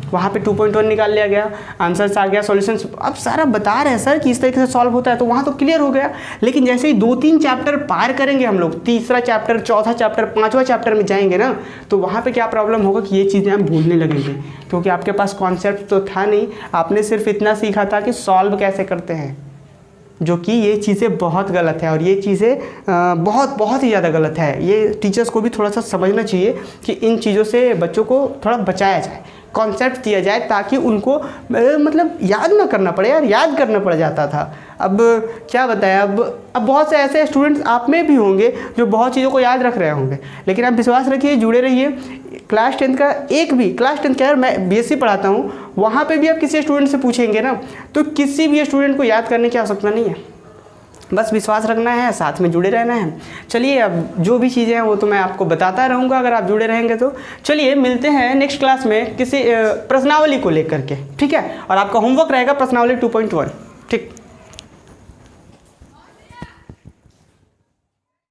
S1: वहाँ पे 2.1 निकाल लिया गया, आंसर्स आ गया, सॉल्यूशंस, अब सारा बता रहे हैं सर कि इस तरीके से सॉल्व होता है, तो वहाँ तो क्लियर हो गया। लेकिन जैसे ही 2-3 चैप्टर पार करेंगे हम लोग, तीसरा चैप्टर, चौथा चैप्टर, 5वां चैप्टर में जाएंगे ना, तो वहाँ पे क्या प्रॉब्लम होगा कि ये चीज़ें हम भूलने लगेंगे, क्योंकि आपके पास कॉन्सेप्ट तो था नहीं, आपने सिर्फ इतना सीखा था कि सॉल्व कैसे करते हैं, जो कि ये चीज़ें बहुत गलत है। और ये चीज़ें बहुत ही ज़्यादा गलत है। ये टीचर्स को भी थोड़ा सा समझना चाहिए कि इन चीज़ों से बच्चों को थोड़ा बचाया जाए, कॉन्सेप्ट दिया जाए, ताकि उनको मतलब याद ना करना पड़े यार, याद करना पड़ जाता था। अब क्या बताएं, अब बहुत से ऐसे स्टूडेंट्स आप में भी होंगे जो बहुत चीज़ों को याद रख रहे होंगे, लेकिन आप विश्वास रखिए, जुड़े रहिए। क्लास 10 का एक भी, क्लास 10 क्या यार, मैं बीएससी पढ़ाता हूँ, वहाँ पे भी आप किसी स्टूडेंट से पूछेंगे ना, तो किसी भी स्टूडेंट को याद करने की आवश्यकता नहीं है, बस विश्वास रखना है, साथ में जुड़े रहना है। चलिए, अब जो भी चीज़ें हैं वो तो मैं आपको बताता रहूँगा अगर आप जुड़े रहेंगे तो। चलिए मिलते हैं नेक्स्ट क्लास में किसी प्रश्नावली को लेकर के, ठीक है, और आपका होमवर्क रहेगा प्रश्नावली 2.1, ठीक।